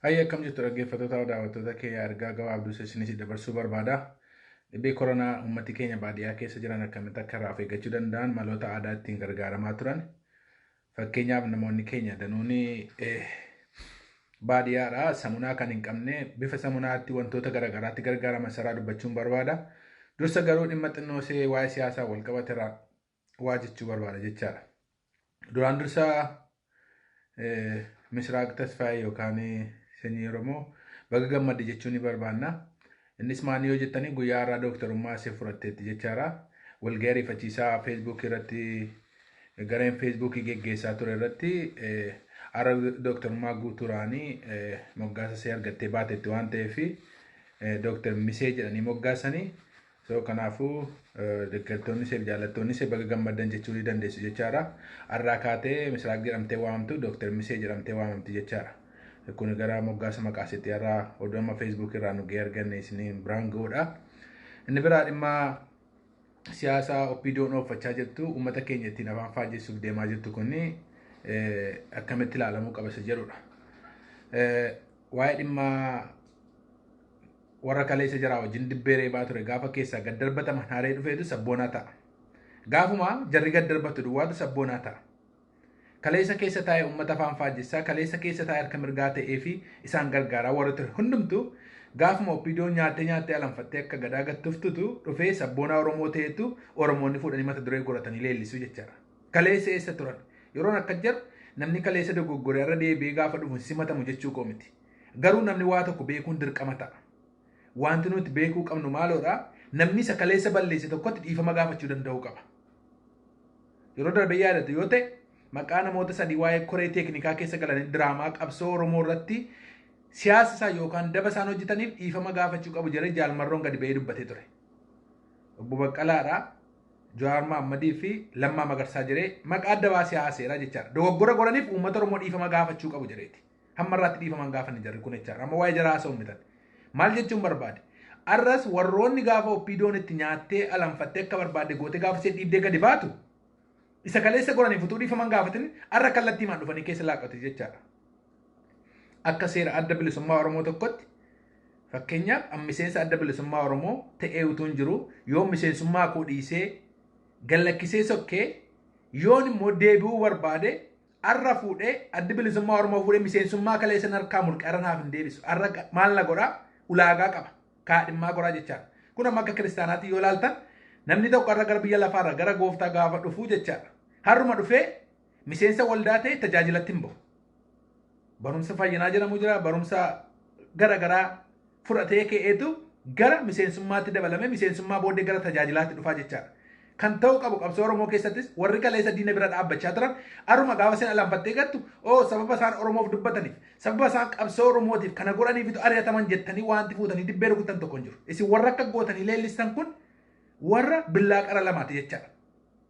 Ayya akkam jirtu dhaggeeffattoota daawwattoota keenya argaa gabaabduu isinii dabarsuu barbaada. Dhibee koronaa uummati keenya baadiyyaa keessa jiran akkamitti akka irraa of eeggachuu danda'an maloota aadaa ittiin gargaaramaa turan. Fakkeenyaaf namoonni keenya danuuni baadiyyaadhaa samunaa kan hin qabne bifa samunaatti wantoota garaagaraatti gargaaraman saraa dubbachuun barbaada. Dursa garuu dhimma xinnoosee waa'ee siyaasaa wal qabateera waa jechuu barbaada jechaadha. Duraan dursa Misraaq Tasfaayee yookaan sanyii Oromoo baga gammadde jechuun ni barbaanna. Innis maanii yoo jettanii guyyaa har'aa dooktarummaa asii fudhatteetti jechaadha. Walgahii ariifachiisaa Facebook irratti gareen Facebook geggeessaa ture irratti har'a dooktarummaa guutuuraanii moggaasa see argattee baatetti waan ta'eef dooktar Misee jedhanii moggaasanii. So kanaafuu deeggartoonni see jaallattoonni see baga gammaddan jechuu ni dandeessu jechaadha. Har'aa kaatee Misraaq jedhamtee waamtu dooktar Misee jedhamtee waamamti jechaadha. Kun gara moggaasa maqaasitti har'aa oduuma Facebook irraa nu gahee arganne isiniin biraan ga'uudha. Inni biraa dhimma siyaasaa OPDO'n oofachaa jirtu uummata keenya ittiin afaan faajjessuuf deemaa jirtu kunni akkamitti ilaalamuu qaba isa jedhudha. Waa'ee dhimma warra kaleessa jiraa wajjin dibbee reebaa ture gaafa keessaa gad darbataman haaree dhufeetu sabboonaa ta'a. Gaafuma jarri gad darbatu duwwaatu sabboonaa ta'a. Kaleessa keessa taa'ee uummata afaan faajjessaa kaleessa keessa taa'ee harka mirgaa ta'ee fi isaan gargaaraa warra ture hundumtu gaafuma OPDO'n nyaattee alanfattee akka gadaa gattuftutu dhufee sabboonaa Oromoo ta'etu Oromoonni fuudhanii mata duree godhatanii leellisuu jechaadha. Kaleessa eessa turan? Yeroon akka jiru namni kaleessa dogoggoree irra deebi'ee gaafa dhufu simatamu jechuu koo miti. Garuu namni waa tokko beekuun dirqama ta'a. Wanti nuti beekuu qabnu maaloodha? Namni isa kaleessa balleesse tokkotti dhiifama gaafachuu danda'uu qaba. Yeroo darbe yaadatu yoo ta'e maqaa namoota sadii waa'ee koree teeknikaa keessa galanii diraamaa qabsoo Oromoo irratti siyaasa isaa yookaan daba isaan hojjetaniif dhiifama gaafachuu qabu jedhee Jaalmarroon gadi ba'ee dubbatee ture. Obbo Baqqalaadhaa, Jawaar Mahammadii fi Lammaa Magarsaa jedhee maqaa adda baasee haaseera jechaadha. Dogoggora godhaniif uummata Oromoo dhiifama gaafachuu qabu jedheeti. Hamma irraatti dhiifama gaafanne jarri kun jechaadha. Amma waa'ee jaraa haasa'u mitan. Maal jechuun barbaade? Arras warroonni gaafa OPDO'n itti nyaattee alanfattee akka barbaade gootee gaafa ishee dhiibdee gadi baatu isa kaleessa godhaniif utuu dhiifaman gaafatin har'a kallattii maan dhufanii keessa laaqatu jechaadha. Akka seera adda bilisummaa Oromoo tokkotti fakkeenyaaf miseensa adda bilisummaa Oromoo ta'ee utuu hin jiru yoo miseensummaa koo dhiisee gallakkisee sokkee yoon immoo deebi'uu barbaade har'a fuudhee adda bilisummaa Oromoo fuudhee miseensummaa kaleessa harkaa mulqara naaf hin deebisu. Har'a maal na godhaa? Ulaagaa qaba. Kaadhimmaa godhaa jechaadha. Kun amma akka kiristaanaatti yoo ilaaltan namni tokko har'a gara biyya lafaarra gara gooftaa gaafa dhufuu jechaadha. Har'uma dhufee miseensa waldaa ta'e tajaajilatti hin bahu. Barumsa fayyinaa jedhamu jira. Barumsa garaagaraa fudhatee ka'eetu gara miseensummaatti dabalame miseensummaa booddee gara tajaajilaatti dhufaa jechaadha. Kan ta'uu qabu qabsoo Oromoo keessattis warri kaleessa diina bira dhaabbachaa turan har'uma gaafa seen alanfattee gattu sababa isaan Oromoof dubbataniif sababa isaan qabsoo Oromootiif kana godhaniifitu ari'ataman jettanii wanti fuutanii dibbee rukutan tokko hin jiru. Isin warra akka gootanii leellistan kun warra billaa qara lamaati jechaadha.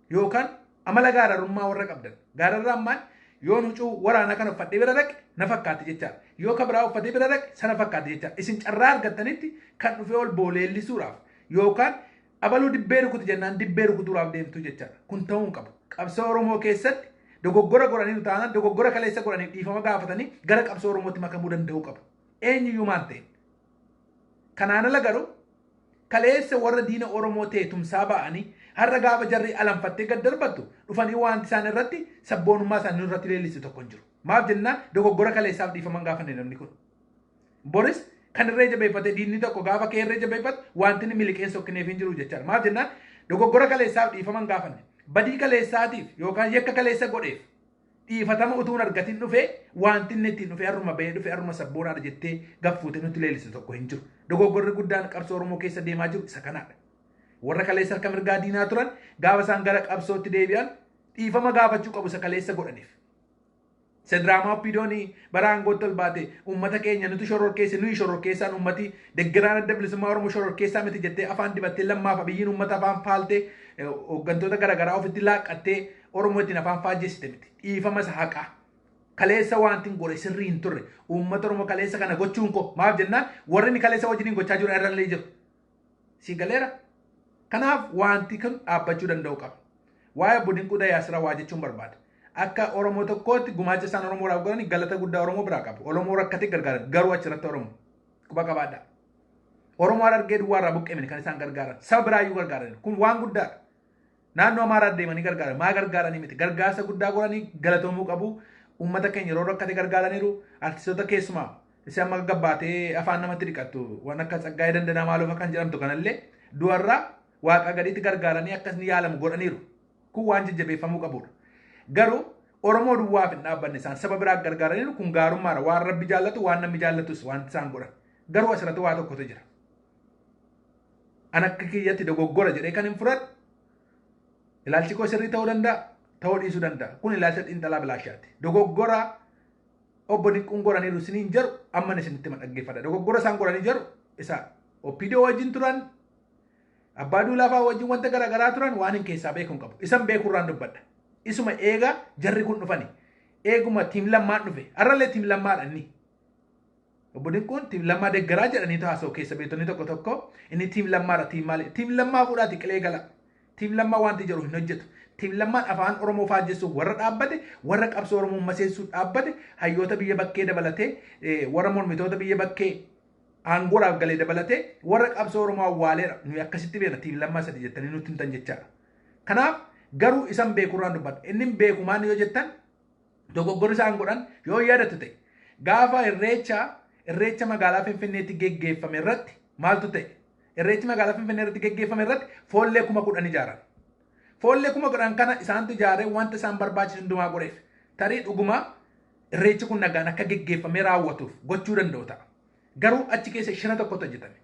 Yookaan amala gaararummaa warra qabdan. Gaararraan maal? Yoo huccuu waraanaa kan uffadhee bira dhaqe na fakkaate jechaadha. Yoo kabraa uffatee bira dhaqe sana fakkaate jechaadha. Isin carraa argattanitti kan dhufee ol booleellisuudhaaf yookaan abaluu dibbee rukutu jennaan dibbee rukutuudhaaf deemtu jechaadha. Kun ta'uu hin qabu. Qabsoo Oromoo keessatti dogoggora godhanii taanaan dogoggora kaleessa godhanii dhiifama gaafatanii gara qabsoo Oromootti makamuu danda'uu qabu. Eenyuyyuu maal ta'e. Kanaan ala garuu kaleessa warra diina Oromoo ta'e tumsaa ba'anii har'a gaafa jarri alanfattee gad darbattu dhufanii wanti isaan irratti sabboonummaa isaanii irratti leellisu tokko hin jiru. Maaf jennaan dogoggora kaleessaaf dhiifama gaafanne namni kun. Boris kan irree jabeeffatee diinni tokko gaafa kee irree jabeeffatu wanti inni miliqeen sokkineef hin jiru jechaadha. Maaf jennaan dogoggora kaleessaaf dhiifama gaafanne badii kaleessaatiif yookaan yakka kaleessa godheef dhiifatama utuun argatiin dhufee wanti inni ittiin dhufee har'uma bahee dhufee har'uma sabboonaadha jettee gaffuutee nutti leellisu tokko hin jiru. Dogoggorri guddaan qabsoo Oromoo keessa deemaa jiru isa kanaadha. Warra kaleessa harka mirgaa diinaa turan gaafa isaan gara qabsootti deebi'an dhiifama gaafachuu qabu isa kaleessa godhaniif. Sedraamaa OPDO'n bara aangootti ol baate uummata keenya nuti shororkeesse nuyi shororkeessaan uummati deeggaraan adda bilisummaa Oromoo shororkeessaa miti jettee afaan dibattee Lammaaf Abiyyiin uummata afaan faaltee hooggantoota garaagaraa ofitti laaqqattee Oromoo ittiin afaan faajjessite miti. Dhiifama isa haqaa. Kaleessa wanti hin godhe sirrii hin turre uummata Oromoo kaleessa kana gochuun koo maaf jennaan warri inni kaleessa wajjin gochaa jiru irra illee jiru. Si galeera. Kanaaf wanti kun dhaabbachuu danda'u qaba. Waa'ee Obbo Dinquu Dayyaasiraa waa jechuun barbaada. akka Oromoo tokkootti gumaacha isaan Oromoodhaaf godhani galata guddaa Oromoo biraa qabu. Oromoo rakkatee gargaaran garuu achirratti Oromoo quba qabaadha. Oromoo argee duwwaarraa buqqeemini kan isaan gargaaran saba biraayyuu gargaaran kun waan guddaadha. Naannoo Amaaraa deemanii gargaaran maa gargaaranii miti gargaarsa guddaa godhanii galatoomuu qabu. Uummata keenya yeroo rakkate gargaaraniiru artistoota keessumaa isa amma gabbaatee afaan namatti dhiqattu waan akka Tsaggaayee Dandanaa Maaloo kan jedhamtu kanallee du'arraa waaqa gadiitti gargaaranii akkas ni yaalamu godhaniiru. Kun waan jajjabeeffamuu qabudha. Garuu Oromoo duwwaaf hin dhaabbanne isaan saba biraa gargaaraniiru kun gaarummaadha waan Rabbi jaallatu waan namni jaallatus waan isaan godhan. Garuu asirratti waa tokkotu jira. An akka kiyyatti dogoggora jedhee kan hin fudhadhu ilaalchi koo sirrii ta'uu danda'a ta'uu dhiisuu danda'a. Kun ilaalcha xiinxalaa bilaashaati. Dogoggora obbo Dinquun godhaniiru isiniin jedhu amma isinitti dhaggeeffadha. Dogoggora isaan godhanii jiru isa Oppidoo wajjin turan Abbaa Duulaafaa wajjin wanta garaagaraa turan waan hin keessaa beekuun qabu. Isan beekurraan dubbadha. Isuma eega jarri kun dhufani. Eeguma tiim lammaan dhufe. Arrallee tiim lammaadha inni. Obbo Dinquun tiim lammaa deeggaraa jedhanii taasoo keessa beektonni tokko tokko inni tiim lammaadha tiim maali? Tiim lammaa fuudhaati qilee gala. Tiim lammaa wanti jedhu hin hojjetu. Tiim lammaan afaan Oromoo faajjessuuf warra dhaabbate warra qabsoo Oromoo maseessuuf dhaabbate hayyoota biyya bakkee dabalatee warra mormitoota biyya bakkee aangoodhaaf galee dabalatee warra qabsoo Oromoo awwaaleera. Nuyi akkasitti beena tiim lammaa sadi jettanii nutti himtan jechaadha. Kanaaf garuu isan beekurraan dubbadha. Inni beekumaan yoo jettan dogoggorri isaan godhan yoo yaadatu ta'e gaafa irreecha magaalaa Finfinneetti geggeeffame irratti maaltu ta'e? Irreechi magaalaa Finfinnee irratti geggeeffame irratti foollee 10,000 ijaaran. Foollee 10,000 kana isaantu ijaaree wanta isaan barbaachisu hundumaa godheef. Tarii dhuguma irreechi kun nagaan akka geggeeffamee raawwatuuf gochuu danda'u ta'a. Garuu achi keessa shira tokkotu hojjetame.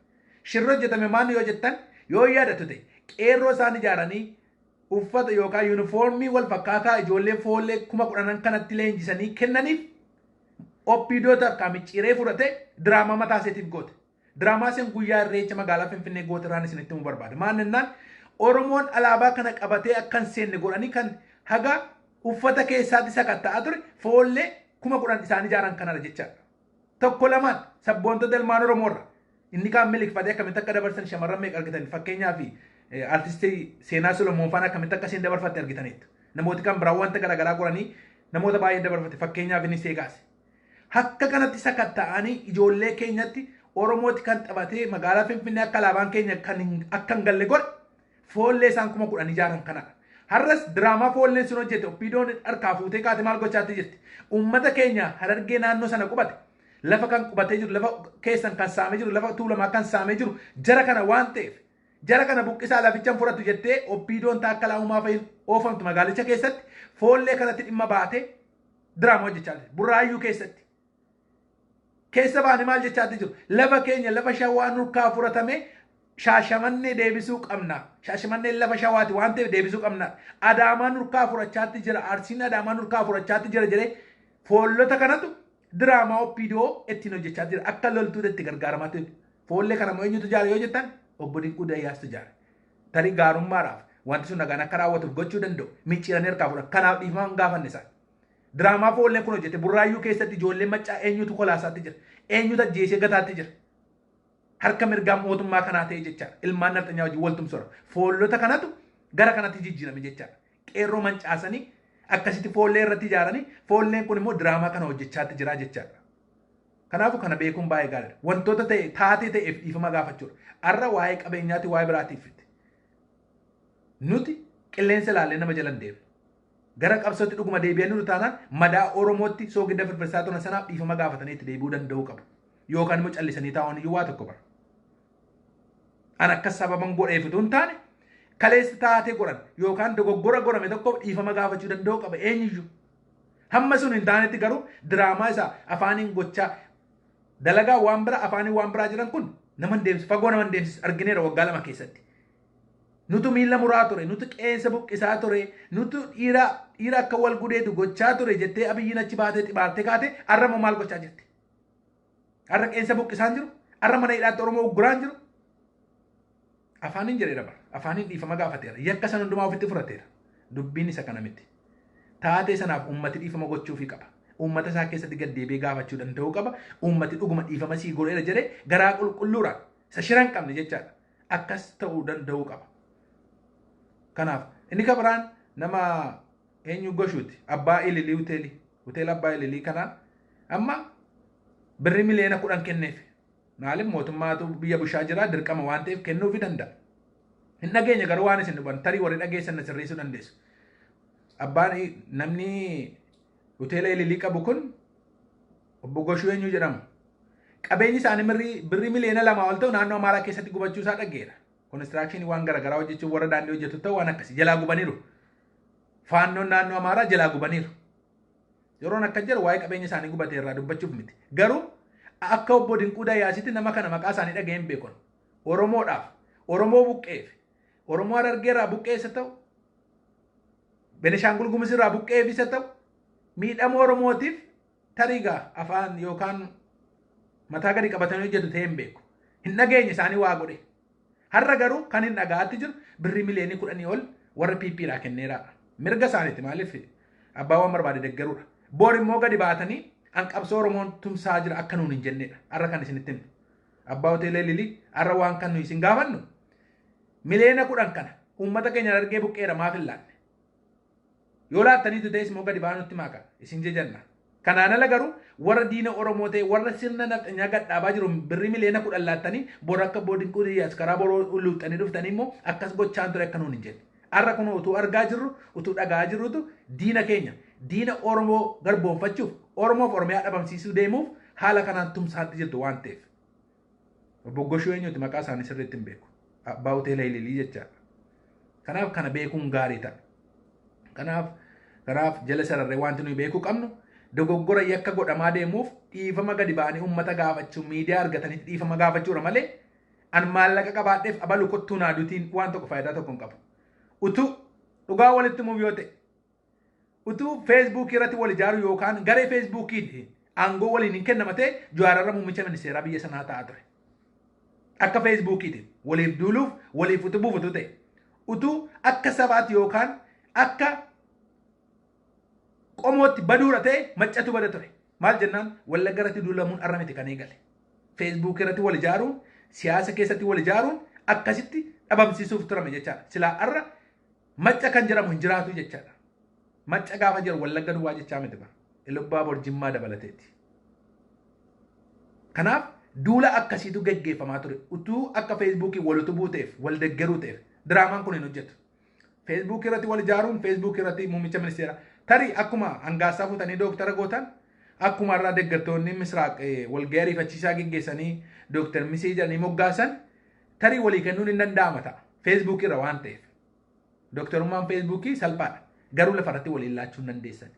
Shirri hojjetame maal yoo jettan yoo yaadatu ta'e qeerroo isaan ijaaranii uffata yookaan yuunifoormii wal fakkaataa ijoollee foollee 10,000 kanatti leenjisanii kennaniif Oppidoota akka micciiree fudhate diraamaa mataa isaatiif goote. Diraamaa sen guyyaa irreecha magaalaa Finfinnee goote irraan isinitti mu barbaada. Maalinnaan Oromoon alaabaa kana qabatee akkan seenne godhanii kan haga uffata keessaatti sakatta'aa ture foollee 10,000 isaan ijaaran kanarra jechaadha. Tokko lamaan sabboontota ilmaan Oromoorra inni kaan miliqfatee akkamitti akka dabarsan shamarran meeqa argitan fakkeenyaa fi artistii Seenaa Solomoon faan akkamitti akka isheen dabarfatte argitaniitu. Namooti kan biraa wanta garaagaraa godhanii namoota baay'ee dabarfate fakkeenyaaf inni Seegaas. Akka kanatti sakatta'anii ijoollee keenyatti Oromooti kan taphatee magaalaa Finfinnee akka alaabaan keenya kan akka hin galle godhe foollee isaan 10,000 ijaaran kanadha. Har'as diraamaa foolleen sun hojjete Oppidoon harkaa fuutee kaate maal gochaatti jirti. Uummata keenya Harargee naannoo sana qubate lafa kan qubatee jiru lafa keessan kan saamee jiru lafa tuulamaa kan saamee jiru jara kana waan ta'eef jara kana buqqisaa lafichaan fudhatu jettee Oppidoon taakkalaa uumaa fa'iin oofamtu magaalicha keessatti foollee kanatti dhimma baatee diraamaa hojjechaa jirti. Burraayyuu keessatti. Keessa baane maal jechaatti jiru lafa keenya lafa shawaa nurkaa fudhatame Shaashamannee deebisuu qabna. Shaashamannee lafa shawaati waan ta'eef deebisuu qabna. Adaamaa nurkaa fudhachaatti jira. Arsiin Adaamaa nurkaa fudhachaatti jira jedhee foollota kanatu diraamaa Oppidoo ittiin hojjechaa jira. Akka loltuutti itti gargaaramaa ta'e. Foollee kana eenyutu jaare yoo jettan obbo Dinquu Dayyaastu jaare. Tarii gaarummaadhaaf wanti sun nagaan akka raawwatuuf gochuu danda'u. Micciiranii harkaa fudhatu. Kanaaf dhiifama hin gaafanne isaan. Diraamaa foolleen kun hojjete Burraayyuu keessatti ijoollee maccaa eenyutu kolaasaatti jira. Eenyutu ajjeesee gataatti jira. Harka mirgaa mootummaa kanaa ta'e jechaadha. Ilmaan nafxanyaa wajjin waltumsoora. Foollota kanatu gara kanatti jijjiirame jechaadha. Qeerroo mancaasanii akkasitti foollee irratti ijaaranii foolleen kun immoo diraamaa kana hojjechaatti jira jechaadha. Kanaafuu kana beekuun baay'ee gaariidha. Wantoota ta'e taatee ta'eef dhiifama gaafachuudha. Har'a waa'ee qabeenyaati waa'ee biraatiif nuti qilleensa ilaallee nama jalan deemna. Gara qabsootti dhuguma deebi'anii nu taanaan madaa Oromootti soogidda firfirsaa turan sanaaf dhiifama gaafatanii itti deebi'uu danda'uu qabu. Yookaan immoo callisanii taa'uun iyyuu waa tokko bara. An akka sababan godheefitu hin taane kaleessa taatee godhan yookaan dogoggora godhame tokkoof dhiifama gaafachuu danda'uu qaba eenyuyyuu. Hamma sun hin taanetti garuu diraamaa isaa afaaniin gochaa dalagaa waan bira afaaniin waan biraa jiran kun nama hin deemsisu fagoo nama hin deemsisu argineera waggaa 2 keessatti. Nutu miila muraa ture, nutu qeensa buqqisaa ture, nutu dhiira akka wal gudeetu gochaa ture jettee Abiyyiin achi baatee xibaartee kaate har'a moo maal gochaa jirti? Har'a qeensa buqqisaan jiru, har'a mana hidhaatti Oromoo ugguraan jiru. Afaaniin jedheera bara, afaaniin dhiifama gaafateera, yakka san hundumaa ofitti fudhateera. Dubbiin isa kana miti. Taatee sanaaf uummati dhiifama gochuufii qaba. Uummata isaa keessatti gad deebi'ee gaafachuu danda'uu qaba. Uummati dhuguma dhiifama sii godheera jedhee garaa qulqulluudhaan isa shiran qabne jechaadha. Akkas ta'uu danda'uu qaba. Kanaaf inni kabiraan nama eenyu goshuuti abbaa ililii hoteela abbaa ililii kana amma birri miliyoona 10 kenneef maaliif mootummaatu biyya bushaa jira dirqama waan ta'eef kennuufi danda'a hin dhageenya garuu waan isin dhuban tarii warri dhageessan na sirreessuu dandeessu abbaan namni hoteela ililii qabu kun obbo Goshuu eenyu jedhamu qabeenyi isaanii birri miliyoona 2 ol ta'u naannoo Amaaraa keessatti gubachuu isaa dhageera konistiraakshini waan garagaraa hojjechuun warra daandii hojjetu ta'u waan akkasii jalaa gubaniiru faannoon naannoo Amaaraa jalaa gubaniiru yeroon akka jedhu waa'ee qabeenya isaanii gubatee irraa dubbachuuf miti garuu akka obbo Dinquu Dayyaasitti nama kana maqaa isaanii dhaga'een beekon Oromoodhaaf Oromoo buqqeef Oromoo Harargeerraa buqqeessa ta'u Benishaangul Gumuz irraa buqqeefisa ta'u miidhama Oromootiif tariigaa afaan yookaan mataa gadi qabatanii hojjetu ta'ee hin beeku hin dhageenye isaanii waa godhe har'a garuu kan hin dhagaatti jiru birri miliyoonii 10 ol warra PP'dhaa kenneera mirga isaaniiti maaliif abbaa waan barbaade deggeruudha boor immoo gadi baatanii an qabsoo Oromoon tumsaa jira akka nuun hin jennedha har'a kan isinitti himu abbaa hoteela ililii har'a waan kan nuyi isin gaafannu miliyoona 10 kana uummata keenya argee buqqeera maaf hin laanne yoo laattaniitu ta'es immoo gadi baanutti maaqa isin jejanna kanaan ala garuu warra diina Oromoo ta'e warra sirna nafxanyaa gad dhaabaa jiru birri miliyoona 10 laattanii bor akka Dinquu Dayyaas karaa boroo luuxanii dhuftanii immoo akkas gochaan ture akka nuun hin jenne har'a kun utuu argaa jirru utuu dhagaa jirrutu diina keenya diina Oromoo garboonfachuuf Oromoof Oromiyaa dhabamsiisuu deemuuf haala kanaan tumsaatti jirtu waan ta'eef obbo Goshuu eenyuti maqaa isaanii sirriitti hin beeku abbaa hoteela ililii jechaadha kanaaf kana beekuun gaarii ta'a kanaaf jala sararree wanti nuyi beekuu qabnu dogoggora yakka godhamaa deemuuf dhiifama gadi ba'anii uummata gaafachuu miidiyaa argatanitti dhiifama gaafachuudha malee an maallaqa qabaadheef abalu kottuu naadutiin waan tokko faayidaa tokko hin qabu utuu dhugaa walitti muuf yoo ta'e utuu feesbuukii irratti wal ijaaru yookaan garee feesbuukii aangoo waliin hin kennama ta'e Jawaararra muummicha ministeeraa biyya sanaa ta'a ture akka feesbuukiitiin waliif duuluuf waliif utubuuf utuu ta'e utuu akka sabaatti yookaan akka qomootti baduura ta'e maccatu bada ture maal jennaan wallagga irratti duulamuun arra miti kan eegale feesbuukii irratti wal ijaaruun siyaasa keessatti wal ijaaruun akkasitti dhabamsiisuuf turame jechaadha silaa arra macca kan jedhamu hin jiraatu jechaadha macca gaafa jiru wallagga duwwaa jechaa miti bara Ilubbaa Bor Jimmaa dabalateetti kanaaf duula akkasiitu geggeeffamaa ture utuu akka feesbuukii wal utubuu ta'eef wal deggeruu ta'eef diraamaan kun hin hojjetu feesbuukii irratti wal ijaaruun feesbuukii irratti muummicha ministeeraa tarii akkuma hangaasaa fuutanii dooktara gootan akkuma irraa deggertoonni misraaq walgahii ariifachiisaa geggeessanii dooktar Misii jedhanii moggaasan tarii walii kennuun hin danda'ama ta'a feesbuukii irra waan ta'eef dooktarummaan feesbuukii salphaadha garuu lafarratti waliin laachuu hin dandeessan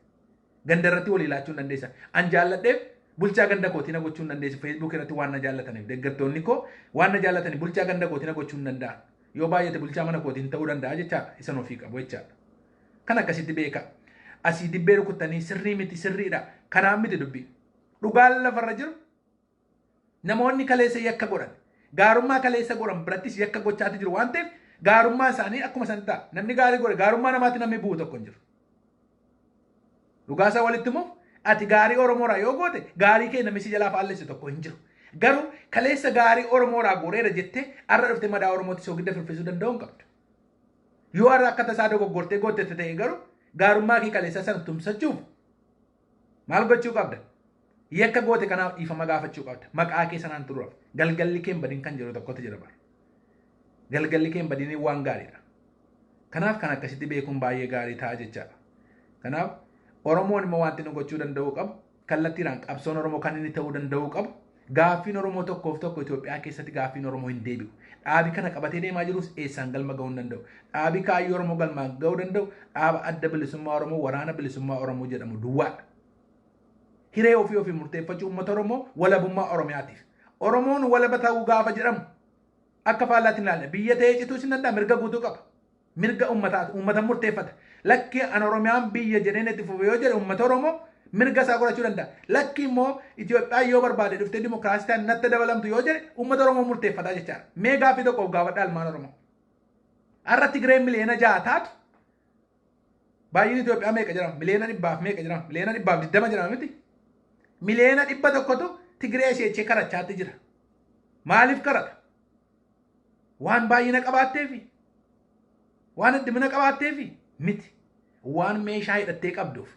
gandarratti waliin laachuu hin dandeessan an jaalladheef bulchaa ganda kootina gochuu hin dandeessu feesbuukii irratti waan na jaallataniif deggertoonni koo waan na jaallataniif bulchaa ganda kootina gochuu hin danda'an yoo baay'ate bulchaa mana kootiin ta'uu danda'a jechaadha isan ofii qabu jechaadha kan akkasitti beeka asii dibbee rukuttanii sirrii miti sirriidha kanaan miti dubbii dhugaan lafarra jiru namoonni kaleessa yakka godhan gaarummaa kaleessa godhan birattis yakka gochaatti jiru waan ta'eef gaarummaa isaanii akkuma san ta'a namni gaarii godhe gaarummaa namaatti namni bu'u tokko hin jiru dhugaasaa walitti immoo ati gaarii Oromoodhaa yoo goote gaarii kee namni si jalaa faallessu tokko hin jiru garuu kaleessa gaarii Oromoodhaa godheera jettee arra dhuftee madaa Oromooti soogidda firfisuu danda'uu hin qabdu yoo arra akka tasaa dogoggortee gootte ta'e garuu gaarummaa kee kaleessa sana tumsachuuf maal gochuu qabda yakka goote kanaaf dhiifama gaafachuu qabda maqaa kee sanaan turuuf galgalli kee badin kan jiru tokkotu jira bara galgalli kee badin waan gaariidha kanaaf kan akkasitti beekuun baay'ee gaarii ta'a jechaadha kanaaf Oromoon immoo wanti nu gochuu danda'uu qabu kallattiidhaan qabsoon Oromoo kan inni ta'uu danda'uu qabu gaaffiin Oromoo tokkoof tokko Itoophiyaa keessatti gaaffiin Oromoo hin deebi'u dhaabi kana qabatee deemaa jirus eessaan galma ga'uu hin danda'u dhaabi kaayyoo Oromoo galmaan ga'uu danda'u dhaaba adda bilisummaa Oromoo waraana bilisummaa Oromoo jedhamu duwwaadha hiree ofii murteeffachuu uummata Oromoo walabummaa Oromiyaatiif Oromoon walaba ta'uu gaafa jedhamu akka faallaatti ilaalle biyya ta'ee cituu sin danda'a mirga guutuu qaba mirga uummata murteeffata lakki an Oromiyaan biyya jedheen itti fufe yoo jedhe uummata Oromoo mirga isaa godhachuu danda'a lakki immoo Itoophiyaa yoo barbaade dhuftee dimokiraasii ta'an natti dabalamtu yoo jedhe uummata Oromoo murteeffataa jechaadha mee gaaffii tokkoof gaafadha almaan Oromoo har'a Tigireen miliyoona 6 taatu baay'een Itoophiyaa meeqa jedhama miliyoona 100 meeqa jedhama miliyoona 120 jedhama miti miliyoona 100tu Tigiree ishee karachaatti jira maaliif karata waan baay'ina qabaatteefi waan heddumina qabaatteefi miti waan meeshaa hidhattee qabduuf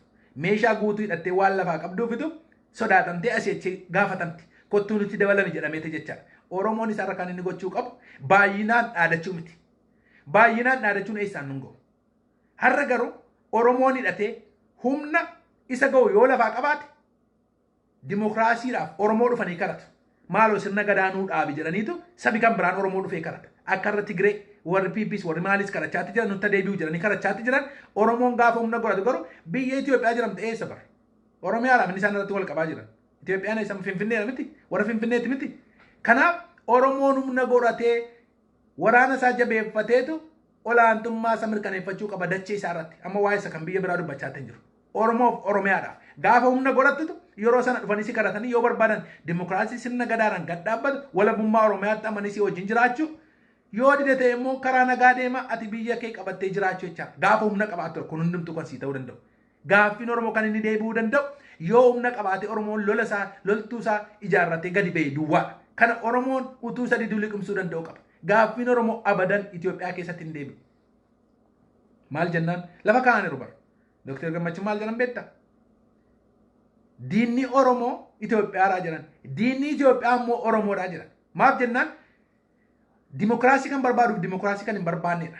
meeshaa guutuu hidhattee waan lafaa qabduufitu sodaatamtee asii achi gaafatamti kottuu nuti dabalame jedhameeti jechaadha. Oromoon isarra kan inni gochuu qabu baay'inaan dhaadachuu miti. Baay'inaan dhaadachuun eessaan nun ga'u. Har'a garuu Oromoon hidhatee humna isa ga'u yoo lafaa qabaate dimokiraasiidhaaf Oromoo dhufanii kadhatu. Maaloo sirna gadaanuu dhaabi jedhaniitu sabi kan biraan Oromoo dhufee kadhata. Akka irra Tigree warri PPs warri maalis kadhachaatti jiran nutti deebi'u jedhanii kadhachaatti jiran Oromoon gaafa humna godhatu garuu biyya Itoophiyaa jedhamte eessa bara? Oromiyaadhaaf inni isaan irratti wal qabaa jiran. Itoophiyaan eessa Finfinneedha miti? Warra Finfinneetti miti? Kanaaf Oromoon humna godhatee waraana isaa jabeeffateetu olaantummaa isa mirkaneeffachuu qaba dachee isaa irratti. Amma waa'ee isa kan biyya biraa dubbachaa jiru. Oromoof Oromiyaadhaaf gaafa humna godhattu yeroo sana dhufanii si kadhatanii yoo barbaadan dimokiraasii sirna gadaadhaan gad dhaabbatu walabummaa Oromiyaatti amanii si wajjin jiraachuu yoo dide ta'e immoo karaa nagaa deema ati biyya kee qabattee jiraachuu jecha gaafa humna qabaattu kun hundumtuu kan sii ta'uu danda'u. Gaaffiin Oromoo kan inni deebi'uu danda'u yoo humna qabaate Oromoon lola isaa loltuu isaa ijaarratee gadi ba'e duwwaa. Kana Oromoon utuu sadi duliqimsuu danda'u qaba. Gaaffiin Oromoo abadan Itoophiyaa keessatti hin deebi'u. Maal jennaan lafa kaa'aniiru bara. Dr. Gammachuu maal jedhan beektaa? Diinni Oromoo Itoophiyaadhaa jiran. Diinni Itoophiyaa immoo Oromoodhaa jiran. Maaf jennaan dimokiraasii kan barbaaduuf dimokiraasii kan hin barbaannedha.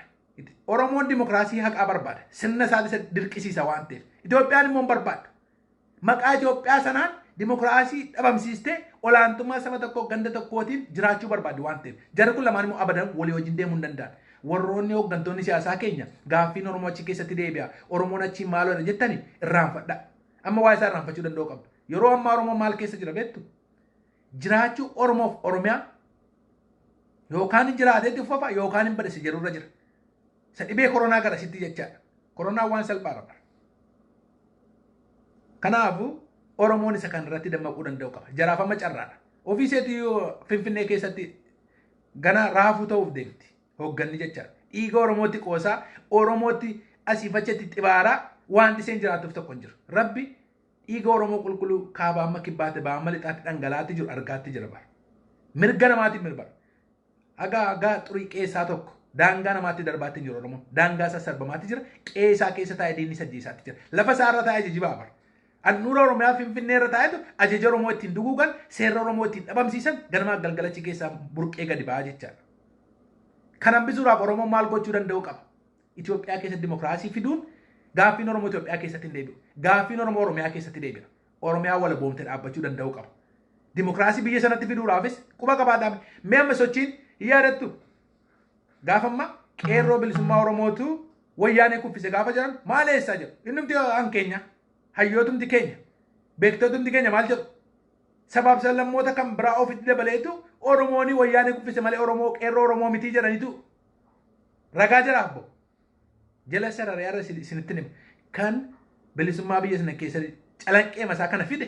Oromoon dimokiraasii haqaa barbaada. Sirna isaa isa dirqisiisa waan ta'eef. Itoophiyaan immoo hin barbaaddu. Maqaa Itoophiyaa sanaan dimokiraasii dhabamsiistee olaantummaa saba tokkoo ganda tokkootiin jiraachuu barbaaddu waan ta'eef. Jarri kun lamaan immoo abadan walii wajjin deemuu hin danda'an. Warroonni hooggantoonni siyaasaa keenya gaaffiin Oromoo achi keessatti deebi'a. Oromoon achi maaloodha jettanii irraanfadha. Amma waa isaa irraanfachuu danda'u qabdu. Yeroo ammaa Oromoon maal keessa jira beektu? Jiraachuu Oromoof Oromiyaa yookaan jiraateetti uffata yookaan hin badese jedhurra jira. Sadhibee koronaa gara sitti jechaadha. Koronaa waan salphaadha bara. Kanaafuu Oromoon isa kan irratti dammaquu danda'u qaba. Jaraaf amma carraadha. Ofii isheetii Finfinnee keessatti gana raafuu ta'uuf deemti. Hoogganni jechaadha. Dhiiga Oromootti qoosaa Oromootti asii fachetti xibaaraa wanti isheen jiraatuuf tokko hin jiru. Rabbi dhiiga Oromoo qulqulluu kaabaa amma kibbaate baama lixaatti dhangalaatti jiru argaatti jira bara. Mirga namaatiif mirga. Agaa xurii qeessaa tokko daangaa namaatti darbaatti jiru Oromoo. Daangaa isaa sarbamaatti jira. Qeessaa keessa taa'ee diinni saddeessaatti jira. Lafa isaa irra taa'ee jijibaa bara. Annuura Oromiyaa Finfinnee irra taa'etu ajaja Oromoo ittiin duguugan seera Oromoo ittiin dhabamsiisan ganamaa galgalachi keessaa burqee gadi ba'aa jechaadha. Kan hambisuudhaaf Oromoon maal gochuu danda'u qaba? Itoophiyaa keessatti dimokiraasii fiduun gaaffiin Oromoo Itoophiyaa keessatti hin deebi'u. Gaaffiin Oromoo Oromiyaa keessatti deebi'a. Oromiyaa wala boomtee dhaabbachuu danda'u qaba. Dimokiraasii biyya sanatti fiduudhaafis quba qabaadhaan mee amma sochiin yaadattu gaafamma qeerroo bilisummaa Oromootu wayyaanee kuffise gaafa jiran maal eessaa jedhu. Innumti an keenya hayyootumti keenya beektootumti keenya maal jedhu sabaaf sablammoota kan biraa ofitti dabaleetu Oromooni wayyaanee kuffise malee Oromoo qeerroo Oromoo mitii jedhaniitu ragaa jiraaf bo'o. Jala sararee irra isinitti himu kan bilisummaa biyya sana keessatti calanqee masaa kana fide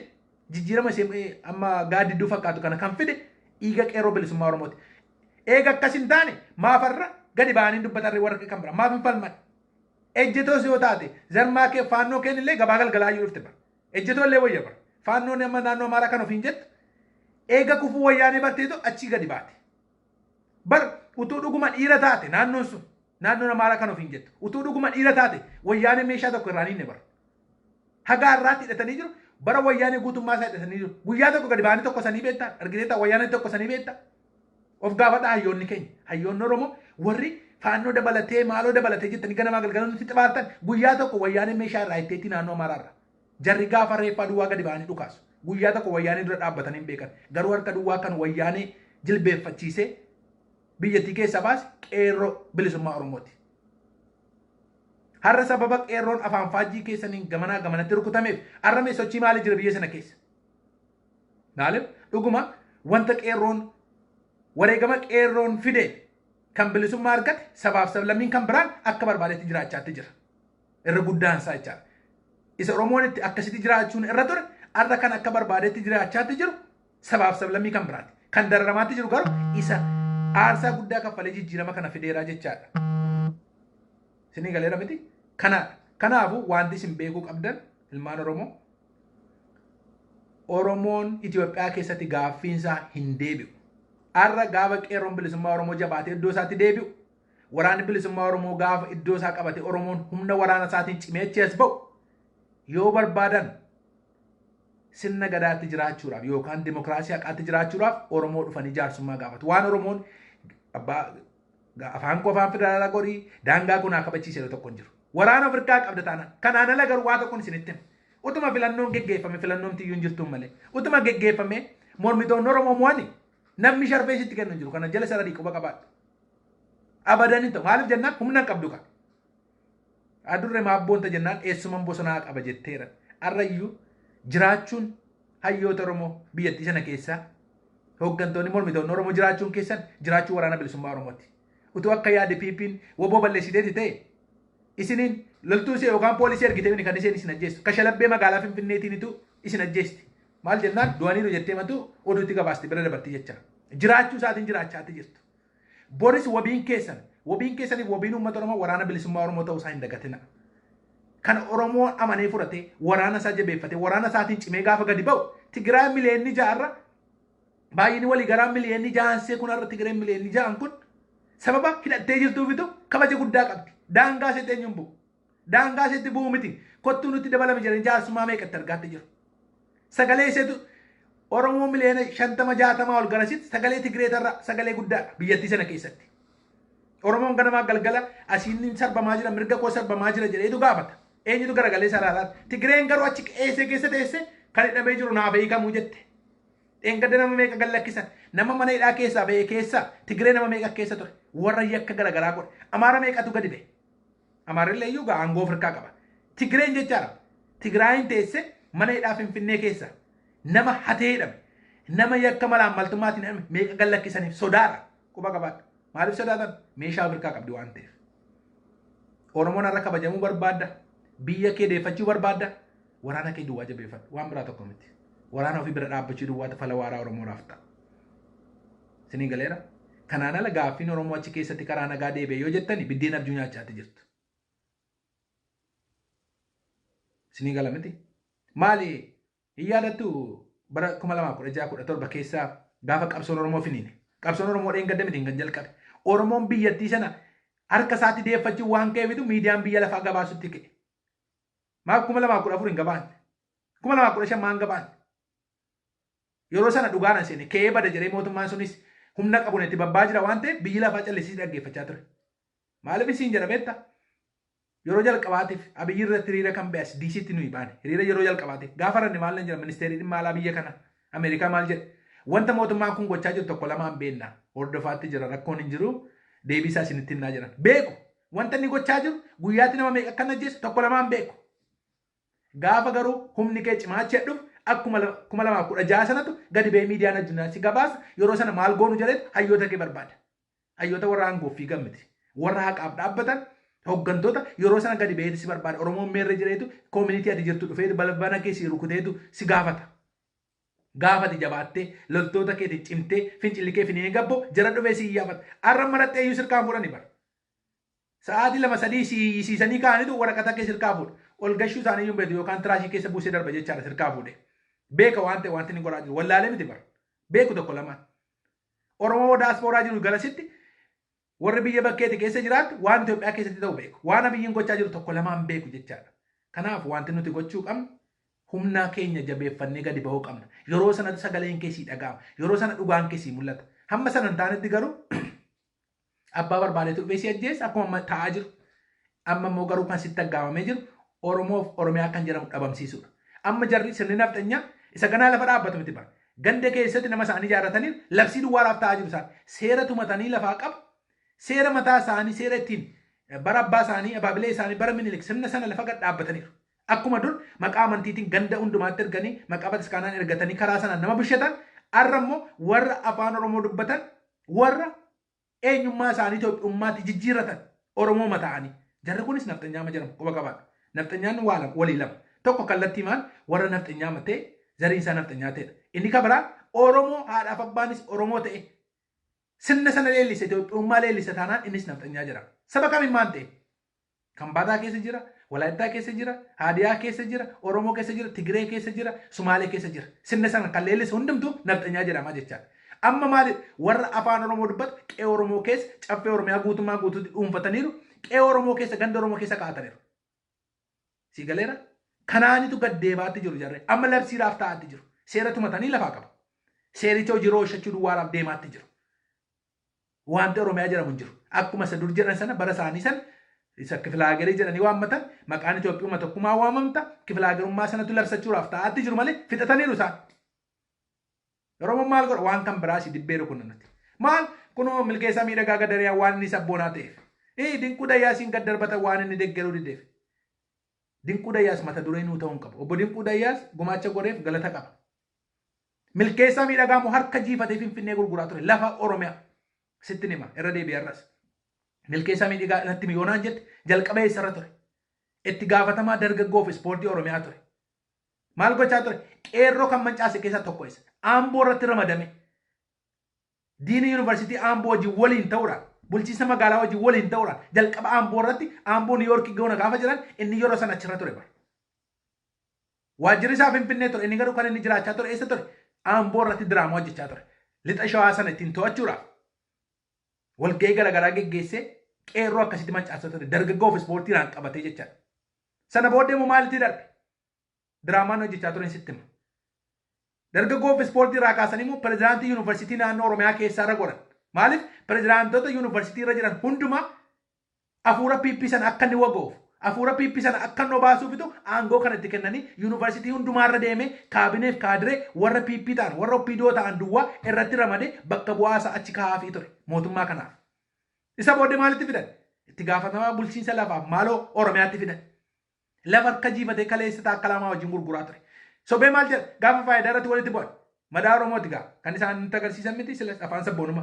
jijjiirama ishee amma gaaddidduu fakkaatu kana kan fide dhiiga qeerroo bilisummaa Oromooti. Eega akkas hin taane maafarra gadi ba'anii dubbatarree warra kan biraa maaf hin falman? Ejjetoos yoo taate zarmaa kee faannoo keen illee gabaa galgalaa yoo dhufte bara. Ejjetoo illee wayya bara. Faannoon amma naannoo Amaaraa kan ofiin jettu eega kufuu wayyaanee barteetu achii gadi baate. Bar utuu dhuguma dhiira taate naannoon sun naannoon Amaaraa kan ofiin jettu utuu dhuguma dhiira taate wayyaanee meeshaa tokko irraa hinne bara. Hagaa irraatti hidhatanii jiru bara wayyaanee guutummaa isaa hidhatanii jiru. Guyyaa tokko gadi ba'anii tokko sanii beektaa argiteetta wayyaanee tokko sanii beektaa. Of gaafadha hayyoonni keenya hayyoonni Oromoo warri faannoo dabalatee maaloo dabalatee jettanii ganamaa galgalaa nuti xibaartan guyyaa tokko wayyaanee meeshaa irraa hidheetti naannoo Amaaraarra. Jarri gaafa reeffaa duwwaa gadi ba'anii dhukaasu. Guyyaa tokko wayyaanee dura dhaabbatanii beekan. Garuu harka duwwaa kan wayyaanee jilbeeffachiisee biyyattii keessa baase qeerroo bilisummaa Oromooti. Har'a sababa qeerroon afaan faajjii keessaniin gamanaa gamanatti rukutameef har'a mee sochii maalii jira biyya sana keessa? Maaliif dhuguma wanta qeerroon wareegama qeerroon fide kan bilisummaa argate sabaaf sablammiin kan biraan akka barbaadetti jiraachaatti jira. Irra guddaan isaa jechaadha. Isa Oromoon itti akkasitti jiraachuun irra ture har'a kan akka barbaadetti jiraachaatti jiru sabaaf sablammii kan biraati. Kan dararamaatti jiru garuu isa aarsaa guddaa kaffalee jijjiirama kana fideeraa jechaadha. Isinii galeera miti? Kanaafuu wanti isin beekuu qabdan ilmaan Oromoo Oromoon Itoophiyaa keessatti gaaffiinsaa hin deebi'u. Har'a gaafa qeerroon bilisummaa Oromoo jabaatee iddoo isaatti deebi'u waraanni bilisummaa Oromoo gaafa iddoo isaa qabate Oromoon humna waraana isaatiin cimee achi as ba'u yoo barbaadan sirna gadaatti jiraachuudhaaf yookaan dimokiraasii haqaatti jiraachuudhaaf Oromoo dhufanii jaarsummaa gaafatu. Waan Oromoon abbaa afaan qofaan federaalaa godhii daangaa kun haa kabachiisee tokko hin jiru. Waraana Afrikaa qabda taanaan kanaan ala garuu waa tokkoon isinitti hima. Utuma filannoon geggeeffame filannoon tiyyuu hin jirtu malee. Utuma geggeeffame mormitoonni Oromoo mo'ani namni sharfee sitti kennu hin jiru. Kana jala sararii quba qabaadha. Abadan hin ta'u. Maaliif jennaan humna qabdu kan. Adurree maabboonta jennaan eessuman bosonaa qaba jetteera. Arrayyuu jiraachuun hayyoota Oromoo biyyattii sana keessaa hooggantoonni mormitoonni Oromoo jiraachuun keessan jiraachuu waraana bilisummaa Oromooti. Utuu akka yaade piipiin woboo balleessiteeti ta'e isiniin loltuu ishee yookaan poolisii ergitee kan isheen isin ajjeestu. Kashalabbee magaalaa Finfinneetiinitu isin ajjeesti. Maal jennaan du'aniiru jettee matu oduutti gabaasti bira dabartii jecha. Jiraachuu isaatiin jiraachaatti jirtu. Boris wabiin keessaniif wabiin uummata Oromoo waraana bilisummaa Oromoo ta'uu isaa hin dagatina. Kan Oromoo amanee fudhatee waraana isaa jabeeffatee waraana isaatiin cimee gaafa gadi ba'u Tigraay miliyoonni ja'arra baay'inni walii garaa miliyoonni ja'ansee kunarra Tigraay miliyoonni ja'an kun sababa hidhattee jirtuufitu kabaja guddaa qabdi. Daangaa seetti eenyuun bu'u. Daangaa seetti bu'u miti. Kottuu nutti dabalame jedhanii jaarsummaa meeqatti argaatti jiru. Sagalee iseetu Oromoo miliyoona 50-60 ol garasitti sagalee Tigreetarra sagalee guddaadha biyyattii sana keessatti. Oromoon ganamaa galgala asiin sarbamaa jira mirga koo sarbamaa jira jedheetu gaafata. Eenyutu garagalee salaalaati. Tigreen garuu achi qeessee keessa teesse kan hidhamee jiru naaf hiikamuu jette. Dheengadda nama meeqa gallakkisan nama mana hidhaa keessaa ba'ee keessaa Tigree nama meeqa keessa ture warra yakka garagaraa godhe Amaara meeqatu gadi ba'e. Amaarrillee iyyuu aangoo Afrikaa qaba. Tigreen jechaadha. Tigraayin teesse mana hidhaa Finfinnee keessa nama hatee hidhame nama yakka malaan maltummaatiin hidhame meeqa gallakkisaniif sodaadha. Quba qabaadha. Maaliif sodaatan meeshaa Afrikaa qabdi waan ta'eef. Oromoon har'a kabajamuu barbaadda. Biyya kee deeffachuu barbaadda. Waraana kee duwwaa jabeeffadhu. Waan biraa tokko miti. Waraana ofii bira dhaabbachuu duwwaatu fala waaraa Oromoodhaaf ta'a. Isinii galeera. Kanaan ala gaaffiin Oromoo achi keessatti karaa nagaa deebi'e yoo jettani biddeen abjuu nyaachaatti jirtu. Isinii gala miti. Maali hin yaadattu bara 2016-17 keessaa gaafa qabsoon Oromoo finiine. Qabsoon Oromoo dheengadda miti kan jalqabe. Oromoon biyyattii sana harka isaatti deeffachuu waan ka'eefitu miidiyaan biyya lafaa gabaasutti ka'e. Maaf 2014 hin gabaanne. 2015 maan gabaanne. Yeroo sana dhugaan seene ka'ee bada jedhee mootummaan sunis humna qabuun itti babbaa jira waan ta'eef biyyi lafaa callisii dhaggeeffachaa ture. Maaliif isiin jedhameetta? Yeroo jalqabaatiif abiyyi irratti hiriira kan ba'as DC'tti nuyi baane. Hiriira yeroo jalqabaatiif gaafa ranni maal jedha ministeerri dhimma alaa biyya kana Ameerikaa maal jedha? Wanta mootummaan kun gochaa jiru tokko lamaan beennaa. Hordofaatti jira rakkoon hin jiru deebii isaa isinitti himnaa jiran. Beeku wanta inni gochaa jiru guyyaatti nama meeqa akka ajjeesu tokko lamaan beeku. Gaafa garuu humni kee cimaachee dhufu akkuma 2016 sanatu gadi ba'ee miidiyaan addunyaa si gabaasa yeroo sana maal goonu jedhetu hayyoota kee barbaada. Hayyoota warra aangoo fi gammiti. Warra haqaaf dhaabbatan hooggantoota yeroo sana gadi ba'ee si barbaada. Oromoon meerre jireetu koomunitii ati jirtu dhufeetu balbala kee si rukuteetu si gaafata. Gaafati jabaattee loltoota keetiin cimtee fincilli kee finee gabbo jara dhufee si iyyaafata. Arra marattee iyyuu sirkaan fuudhani bara. Sa'aatii 2-3 siisanii kaanitu waraqata kee sirkaa fuudha. Ol gashuu isaanii iyyuu beeku yookaan tiraashii keessa buusee darba jechaadha sirkaa fuudhee. Beeka waan ta'e wanti inni godhaa jiru wallaalee miti bara. Beeku tokko lamaan. Oromoo daaspooraa jiru galasitti warri biyya bakkeetti keessa jiraatu waan Itoophiyaa keessatti ta'u beeku. Waan abiyyiin gochaa jiru tokko lamaan beeku jechaadha. Kanaaf wanti nuti gochuu qabnu humna keenya jabeeffannee gadi bahuu qabna. Yeroo sanatti sagaleen keessii dhaga'ama. Yeroo sana dhugaan keessii mul'ata. Hamma sana hin taanetti garuu abbaa barbaadeetu dhufee si ajjeessa akkuma taa'aa jiru. Amma immoo garuu kan sitti aggaamamee jiru Oromoof Oromiyaa kan jedhamu dhabamsiisudha. Amma jarri sirni nafxanyaa isa ganaa lafa dhaabbatu miti bara. Ganda keessatti nama isaanii ijaarratanii labsii duwwaadhaaf taa'aa jiru isaan. Seera tumatanii lafaa qabu. Seera mataa isaanii seera ittiin bara abbaa isaanii abaabilee isaanii bara minilik sirna sana lafa gad dhaabbataniiru. Akkuma dur maqaa amantiitiin ganda hundumaatti erganii maqaa bataskaanaan ergatanii karaa sanaan nama bishatan har'a immoo warra afaan Oromoo dubbatan warra eenyummaa isaanii Itoophiyaatti jijjiirratan Oromoo mata'anii. Jarri kunis nafxanyaa jedhamu quba qabaadha. Nafxanyaan walii lama. Tokko kallattii maal warra nafxanyaa matee zariin isaa nafxanyaa ta'edha. Inni kabiraa Oromoo haadhaaf abbaanis Oromoo ta'e. Sirna sana leellise Itoophiyaa leellise taanaan innis nafxanyaa jedhama. Saba kamiin maal ta'e? Kambaataa keessa jira, Walaayittaa keessa jira, Haadiyaa keessa jira, Oromoo keessa jira, Tigree keessa jira, Sumaalee keessa jira. Sirna sana kan leellise hundumtuu nafxanyaa jedhama jechaadha. Amma maali warra afaan Oromoo dubbatu qe'ee Oromoo keessa caffee Oromiyaa guutummaa guutuutti dhuunfataniiru qe'ee Oromoo keessa ganda Oromoo keessa kaa'ataniiru. Si galeera kanaanitu gaddeebaatti jiru jarree amma labsiidhaaf taa'atti jiru seera tumatanii lafaa qaba. Seericha hojii rooshachuu duwwaadhaaf deemaatti jiru. Wanti Oromiyaa jedhamu hin jiru. Akkuma isa dur jedhan sana bara isaanii sana isa kifilaagerii jedhanii waammatan maqaan Itoophiyaa tokkummaa waamamta kifilaagerummaa sanatu labsachuudhaaf taa'atti jiru malee fixataniiru isaan. Oromoon maal godha waan kan biraas dibbeeru kunnatti. Maal kunoo milkeessaa miidhagaa gadariyaa waan inni sabboonaa ta'eef. Dinquu Dayyaasiin gad darbatan waan inni deeggaruu dideef. Dinquu Dayyaas mata duree nuu ta'uu hin qabu. Obbo Dinquu Dayyaas gumaacha godheef galata qaba. Milkeessaa miidhagaa moo harka jiifatee Finfinnee gurguraa ture lafa Oromiyaa. Sittin hima irra deebi'arras. Milkeessaa miidhagaa natti miliyoonaan jette jalqabee isarra ture. Itti gaafatamaa dargaggoof ispoortii Oromiyaa ture. Maal gochaa ture? Qeerroo kan mancaase keessaa tokko isa. Aamboo irratti ramadame. Diinii Yuunivarsiitii Aamboo wajjin waliin ta'uudhaan bulchiinsa magaalaa wajjin waliin ta'uudhaan jalqaba Aamboo irratti Aamboo Niiyoorkii goona gaafa jiran inni yeroo sana achirra ture bara. Waajjirri isaa Finfinnee ture inni garuu kan inni jiraachaa ture eessa ture? Aamboo irratti diraamaa hojjechaa ture. Lixa Shawaa sana ittiin to'achuudhaaf walgahii garaagaraa geggeessee qeerroo akkasitti mancaasa ture dargaggoof ispoortiidhaan qabatee jechaadha. Sana booddee immoo maalitti darbe? Diraamaan hojjechaa turen sitti hima. Dargaggoof ispoortii irraa kaasanii immoo pirezidaantii Yuunivarsiitii naannoo Oromiyaa keessaa irra godhan. Maaliif pirezidaantota Yuunivarsiitii irra jiran hundumaa hafuura piippii sana akka inni waga'uuf hafuura piippii sana akka inni obaasuufitu aangoo kan itti kennanii Yuunivarsiitii hundumaa irra deemee kaabineef kaadiree warra piippii ta'an warra oppiidoo ta'an duwwaa irratti ramadee bakka bu'aasaa achi kaa'aafii ture mootummaa kanaaf. Isa booddee maalitti fidan? Itti gaafatamaa bulchiinsa lafaaf maaloo Oromiyaatti fidan. Lafa harka jiifatee kaleessa taakka lamaa wajjin gurguraa ture. Sobee maal jedha gaafa faayidaa irratti walitti bu'an madaa Oromooti gaa kan isaan nutti agarsiisan miti silas afaan sabboonuma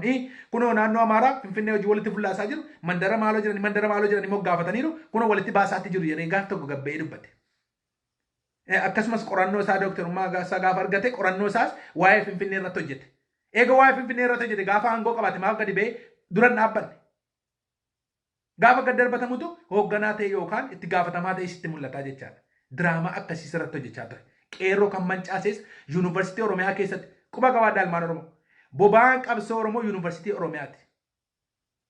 kunoo naannoo Amaaraa Finfinnee hojii walitti fullaasaa jiru mandara maaloo jiranii immoo gaafataniiru kunoo walitti baasaatti jiru jedhee gaaf tokko gabba'ee dubbate. Akkasumas qorannoo isaa dooktarummaa isaa gaafa argate qorannoo isaas waa'ee Finfinnee irratti hojjete. Eega waa'ee Finfinnee irratti hojjete gaafa aangoo qabaate maaf gadi ba'ee duran dhaabbanne. Gaafa gad darbatamutu hoogganaa ta'e yookaan itti gaafatamaa ta'e sitti mul'ataa jechaadha. Diraamaa akkasiis irratti hojjechaa ture. Qeerroo kan mancaases Yuunivarsiitii Oromiyaa keessatti quba qabaadha ilmaan Oromoo. Boba'aan qabsoo Oromoo Yuunivarsiitii Oromiyaati.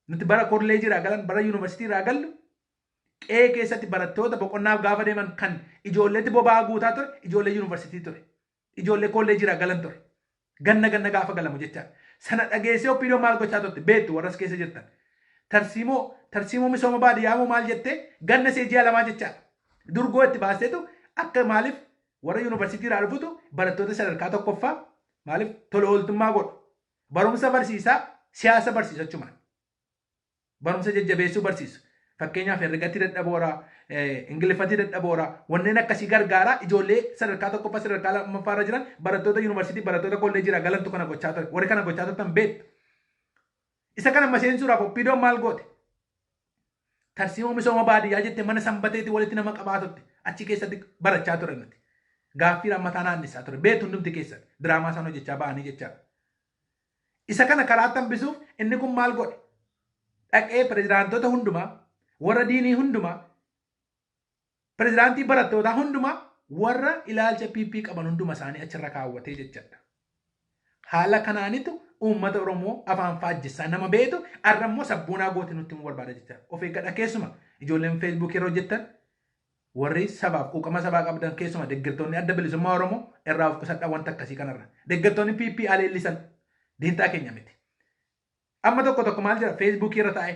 Nuti bara kolleejiirraa galan bara Yuunivarsiitiirraa gallu qe'ee keessatti barattoota boqonnaaf gaafa deeman kan ijoolleetti boba'aa guutaa ture ijoollee Yuunivarsiitii ture. Ijoollee kolleejiirraa galan ture. Ganna gaafa galamu jechaadha. Sana dhageessee oppiidoo maal gochaa turte beektu warras keessa jirtan. Tarsiimoo misooma baadiyyaa moo maal jettee ganna see ji'a lamaa jechaadha. Durgoo itti baaseetu akka maaliif warra Yuunivarsiitii irraa dhufutu barattoota sadarkaa tokkoffaa maaliif tola ooltummaa godhu. Barumsa barsiisaa siyaasa barsiisu jechuudha. Barumsa jajjabeessuu barsiisu. Fakkeenyaaf herregatti dadhabooraa, ingiliffatii dadhabooraa, wanneen akkasii gargaaraa ijoollee sadarkaa tokkoffaa sadarkaa lammaffaa irra jiran barattoota Yuunivarsiitii barattoota kolleejii irraa galantu kana gochaa ture. Warri kana gochaa turtan beektu. Isa kana maseensuudhaaf oppiidoon maal goote? Tarsiimoo misooma baadiyyaa jettee mana sanbateetti walitti nama qabaatutti achi keessatti barachaa ture nuti. Gaaffiidhaan mataa naannessaa ture. Beektu hundumti keessatti diraamaa isaan hojjechaa ba'anii jechaadha. Isa kana karaa hambisuuf inni kun maal godhe? Dhaqee pirezidaantota hundumaa, warra diinii hundumaa, pirezidaantii barattootaa hundumaa, warra ilaalcha PP qaban hunduma isaanii achirra kaawwatee jechaadha. Haala kanaanitu uummata Oromoo afaan faajjessaa nama beetu arrammoo sabboonaa goote nutti mu barbaada jechaadha. Of eeggadha keessuma ijoolleen Facebook yeroo jettan warri sabaaf quuqama sabaa qabdan keessuma deeggartoonni adda bilisummaa Oromoo irraa of qusadha wanta akkasii kanarra. Deeggartoonni PP aleellisan diintaa keenya miti. Amma tokko maal jira Facebook irra taa'e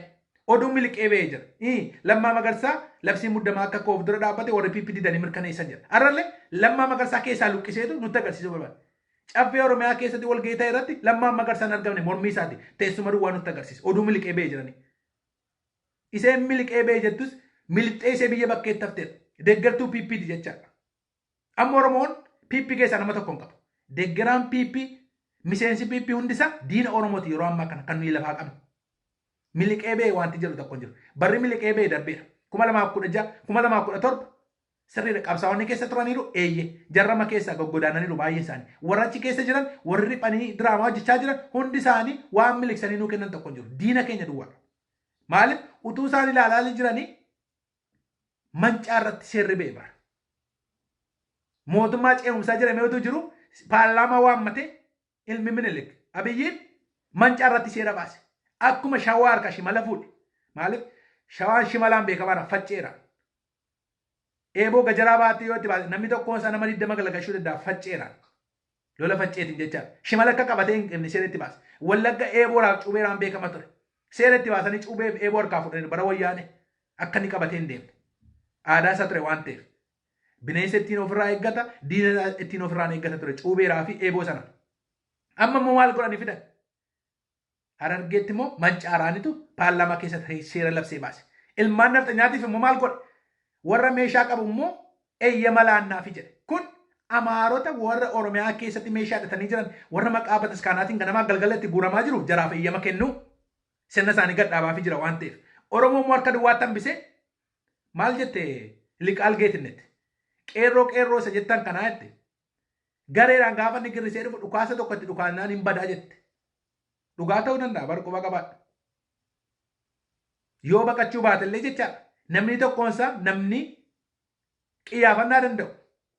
oduu miliqee ba'ee jira. Lammaa Magarsaa labsii muddamaa akka koof dura dhaabbate warri PP didanii mirkaneessan jira. Arrallee Lammaa Magarsaa keessaa luqqiseetu nutti agarsiisuu barbaada. Caffee Oromiyaa keessatti walgahii ta'e irratti Lammaa Magarsaan argamne mormii isaati teessuma duwwaa nutti agarsiisa. Oduu miliqee ba'ee jirani. Iseen miliqee ba'ee jettus milixee isee biyya bakkeetti hafteedha. Deeggartuu PP'ti jechaadha. Amma Oromoon PP keessaa nama tokko hin qabu. Deeggaraan PP miseensi PP hundisaa diina Oromooti yeroo ammaa kana kan nuyi lafaa qabnu. Miliqee ba'ee wanti jedhu tokko hin jiru. Barri miliqee ba'ee darbeera. 2016 2017 sirriidha qabsaa'onni keessa turaniiru eeyyee jarrama keessaa goggodaananiiru baay'ee isaanii. Warra achi keessa jiran warri riphanii diraamaa hojjechaa jiran hundi isaanii waan miliqsanii nuu kennan tokko hin jiru. Diina keenya duwwaadha. Maaliif utuu isaan ilaalaa jiranii mancaa irratti seerri ba'e bara. Mootummaa ce'umsaa jedhamee utuu jiru paarlaamaa waammatee ilmi Minilik abiyyiin mancaa irratti seera baase. Akkuma shawaa harka shimala fuudhe. Maaliif shawaan shimalaan beekamaadha facceera. Eeboo gajaraa baatee yoo itti baase namni tokkoon isaa nama 20 galagashuu danda'a facceera. Lola facceetiin jecha shimala akka qabatee hin qabne seera itti baase. Wallagga eeboodhaaf cuubeeraan beekama ture. Seera itti baasanii cuubee eeboo harkaa fudhanii bara wayyaane akka inni qabatee hin deemne. Aadaa isaa ture waan ta'eef. Bineensa ittiin ofirraa eeggata, diina ittiin ofirraa eeggata ture cuubeeraa fi eeboo sana. Amma immoo maal godhanii fidan? Harargeetti immoo mancaaraanitu paarlaamaa keessatti seera labsee baase. Ilmaan nafxanyaatiif immoo maal godhe? Warra meeshaa qabu immoo eeyyama laannaafi jedhe. Kun Amaarota warra Oromiyaa keessatti meeshaa hidhatanii jiran warra maqaa bataskaanaatiin ganamaa galgalatti guuramaa jiru jaraaf eeyyama kennu sirna isaanii gadhaabaafii jira waan ta'eef. Oromoo immoo harka duwwaatti hambisee maal jette liqaal geetinnetti. Qeerroo isa jettan kanaa jette. Gareedhaan gaafa inni girrisee dhufu dhukaasa tokkotti dhukaannaan hin badaa jette. Dhugaa ta'uu danda'a barquba qabaadha. Yoo baqachuu baatellee jechaadha. Namni tokkoonsaa namni qiyyaafannaa danda'u.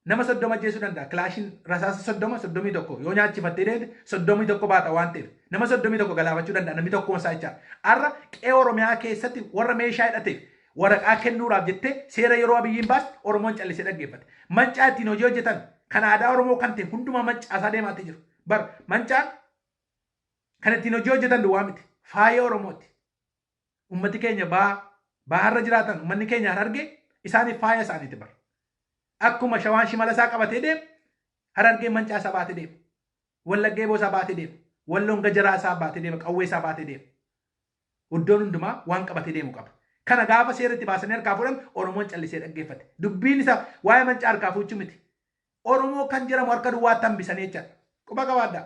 Nama 30 ajjeesuu danda'a. Kilaashiin rasaasa 31 yoo nyaachifattee deemte 31 baata waan ta'eef. Nama 31 galaafachuu danda'a namni tokkoonsaa jechaadha. Har'a qe'ee Oromiyaa keessatti warra meeshaa hidhateef waraqaa kennuudhaaf jettee seera yeroo abiyyiin baas Oromoon callisee dhaggeeffate. Mancaa ittiin hojii hojjetan kan aadaa Oromoo kan ta'e hundumaa mancaasaa deemaatti jiru. Bar mancaan kan ittiin hojii hojjetan duwwaa miti. Faaya Oromooti. Ummati keenya baharra jiraatan ummanni keenya Harargee isaaniif faaya isaaniiti bar. Akkuma shawaan shimala isaa qabatee deemu Harargeen mancaa isaa baatee deemu. Wallaggee eeboo isaa baatee deemu. Walloon gajaraa isaa baatee deemu. Qawwee isaa baatee deemu. Iddoon hundumaa waan qabatee deemu qaba. Kana gaafa seeratti baasanii harkaa fuudhan Oromoon callisee dhaggeeffate. Dubbiin isaa waa'ee mancaa harkaa fuudhuu miti. Oromoo kan jedhamu harka duwwaatti hambisanii jecha. Quba qabaadhaa.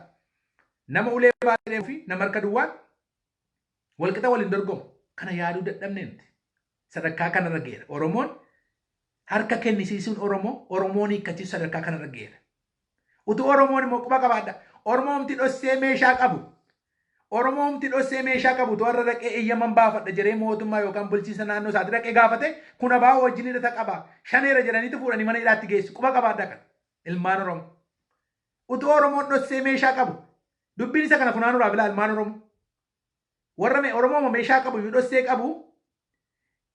Nama ulee baatee deemuu fi nama harka duwwaan walqixa waliin dorgomu. Kana yaaduu dadhabnee miti. Sadarkaa kanarra geera. Oromoon harka kennisiisuun Oromoon hiikkachiisu sadarkaa kanarra geera. Utuu Oromoon immoo quba qabaadha. Oromoomti dhossee meeshaa qabu. Oromoomti dhossee meeshaa qabu. To'arra dhaqee eeyyaman baafadha jedhee mootummaa yookaan bulchiinsa naannoo isaatti dhaqee gaafate kun abaa wajjin hidhata qaba. Shaneera jedhaniitu fuudhanii mana hidhaatti geessu. Quba qabaadha kan. Ilmaan Oromoo. Utuu Oromoon dhossee meeshaa qabu. Dubbiin isa kana funaanuudhaaf ilaa ilmaan Oromoo. Warra Oromoo meeshaa qabu yoo dhossee qabu.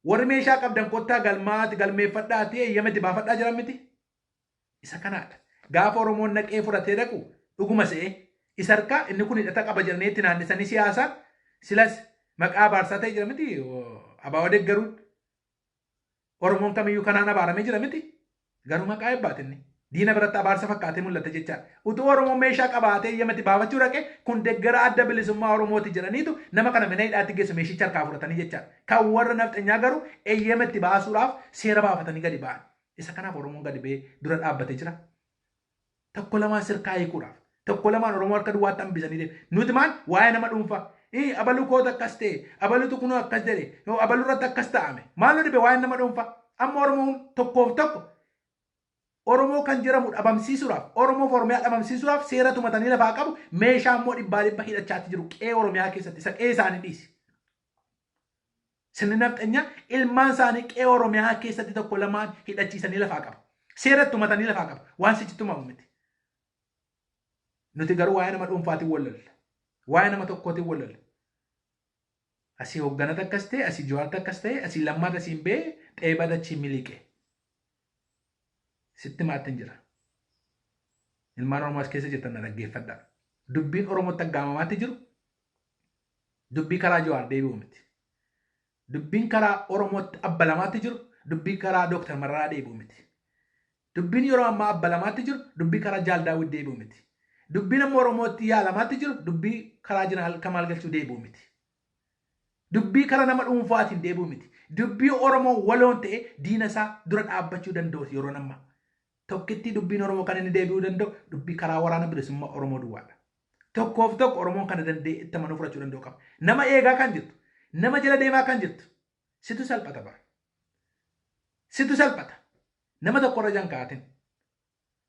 Warri meeshaa qabdan kottaa galmaati galmeeffadhaati eeyyamatti baafadhaa jiran miti. Isa kanaadha. Gaafa Oromoon naqee fudhatee dhaqu dhuguma se'ee isa harkaa inni kun hidhata qaba jedhanii itti naannisanii siyaasaan silas maqaa abaarsaa ta'e jira miti. Abaa deeggaruun Oromoon kamiyyuu kanaan abaaramee jira miti. Garuu maqaa eebbaatinni. Diina biratti abaarsa fakkaatee mul'ata jechaadha. Utuu Oromoon meeshaa qabaatee eeyyamatti baafachuu dhaqe kun deeggara adda bilisummaa Oromooti jedhaniitu nama kana mana hidhaatti geessu meeshicha harkaa fudhatanii jechaadha. Kan warra nafxanyaa garuu eeyyamatti baasuudhaaf seera baafatanii gadi ba'an. Isa kanaaf Oromoon gadi ba'ee dura dhaabbatee jira. Tokko lamaan sirkaa hiikuudhaaf. Tokko lamaan Oromoo harka duwwaatti hambisanii deemu. Nuti maal waa'ee nama dhuunfaa. Abaluu koota akkas ta'e, abaluutu kunoo akkas jedhe, abaluu irratti akkas ta'ame. Maal nu dhibe waa'ee nama dhuunfaa. Amma Oromoon tokkoof tokko Oromoo kan jedhamu dhabamsiisuudhaaf Oromoof Oromiyaa dhabamsiisuudhaaf seera tumatanii lafaa qabu meeshaa immoo dhibba hidhachaatti jiru qe'ee Oromiyaa keessatti isa qe'ee isaanii dhiisi. Sirni nafxanyaa ilmaan isaanii qe'ee Oromiyaa keessatti tokko lamaan hidhachiisanii lafaa qabu. Seera tumatanii lafaa qabu. Waan sichi tumamu miti. Nuti garuu waa'ee nama dhuunfaatiin wallalla. Waa'ee nama tokkootiin wallalla. Asii hoogganata akkas ta'e, asii Jawaarta akkas ta'e, asii Lammaata asiin ba'e, Xeebada achiin miliqe. Sitti maatiin jira. Ilmaan Oromoo as keessa jirtan dhaggeeffadhaa. Dubbiin Oromootti aggaamamaatti jiru. Dubbii karaa Jawaar deebi'u miti. Dubbiin karaa Oromootti abbalamaatti jiru. Dubbii karaa Dooktar Mararaa deebi'u miti. Dubbiin yeroo ammaa abbalamaatti jiru. Dubbii karaa Jaal Daawit deebi'u miti. Dubbiin ammoo Oromootti yaalamaatti jiru. Dubbii karaa Jeneraal Kamaal Galchuu deebi'u miti. Dubbii karaa nama dhuunfaatiin deebi'u miti. Dubbii Oromoo waloon ta'e diina isaa dura dhaabbachuu danda'u yeroo ammaa. Tokkitti dubbiin Oromoo kan inni deebi'uu danda'u dubbii karaa waraana bilisummaa Oromoo duwwaadha. Tokkoof tokko Oromoon kana danda'e itti amanuu fudhachuu danda'u qaba. Nama eegaa kan jirtu, nama jala deemaa kan jirtu, situ salphata bara. Situ salphata. Nama tokko irra jankaatin.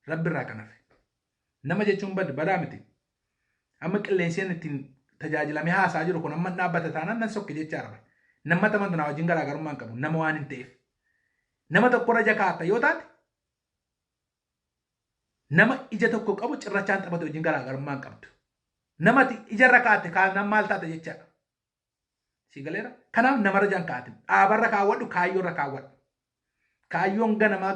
Rabbi irraa kan hafe. Nama jechuun badaa miti. Amma qilleenseen ittiin tajaajilamee haasaa jiru kun amma dhaabbata taanaan nan sokke jechaa arba. Nama tamantu na wajjin garaagarummaa hin qabu. Nama waan hin ta'eef. Nama tokko irra jakaata yoo taate nama ija tokko qabu cirrachaan taphatu wajjin garaagarummaa hin qabdu. namati ijarra kaate kaan maal taate jechaadha. Si galeera kanaaf namarra jan kaatin dhaabarra kaawwadhu kaayyoorra kaawwadhu. Kaayyoon ganamaa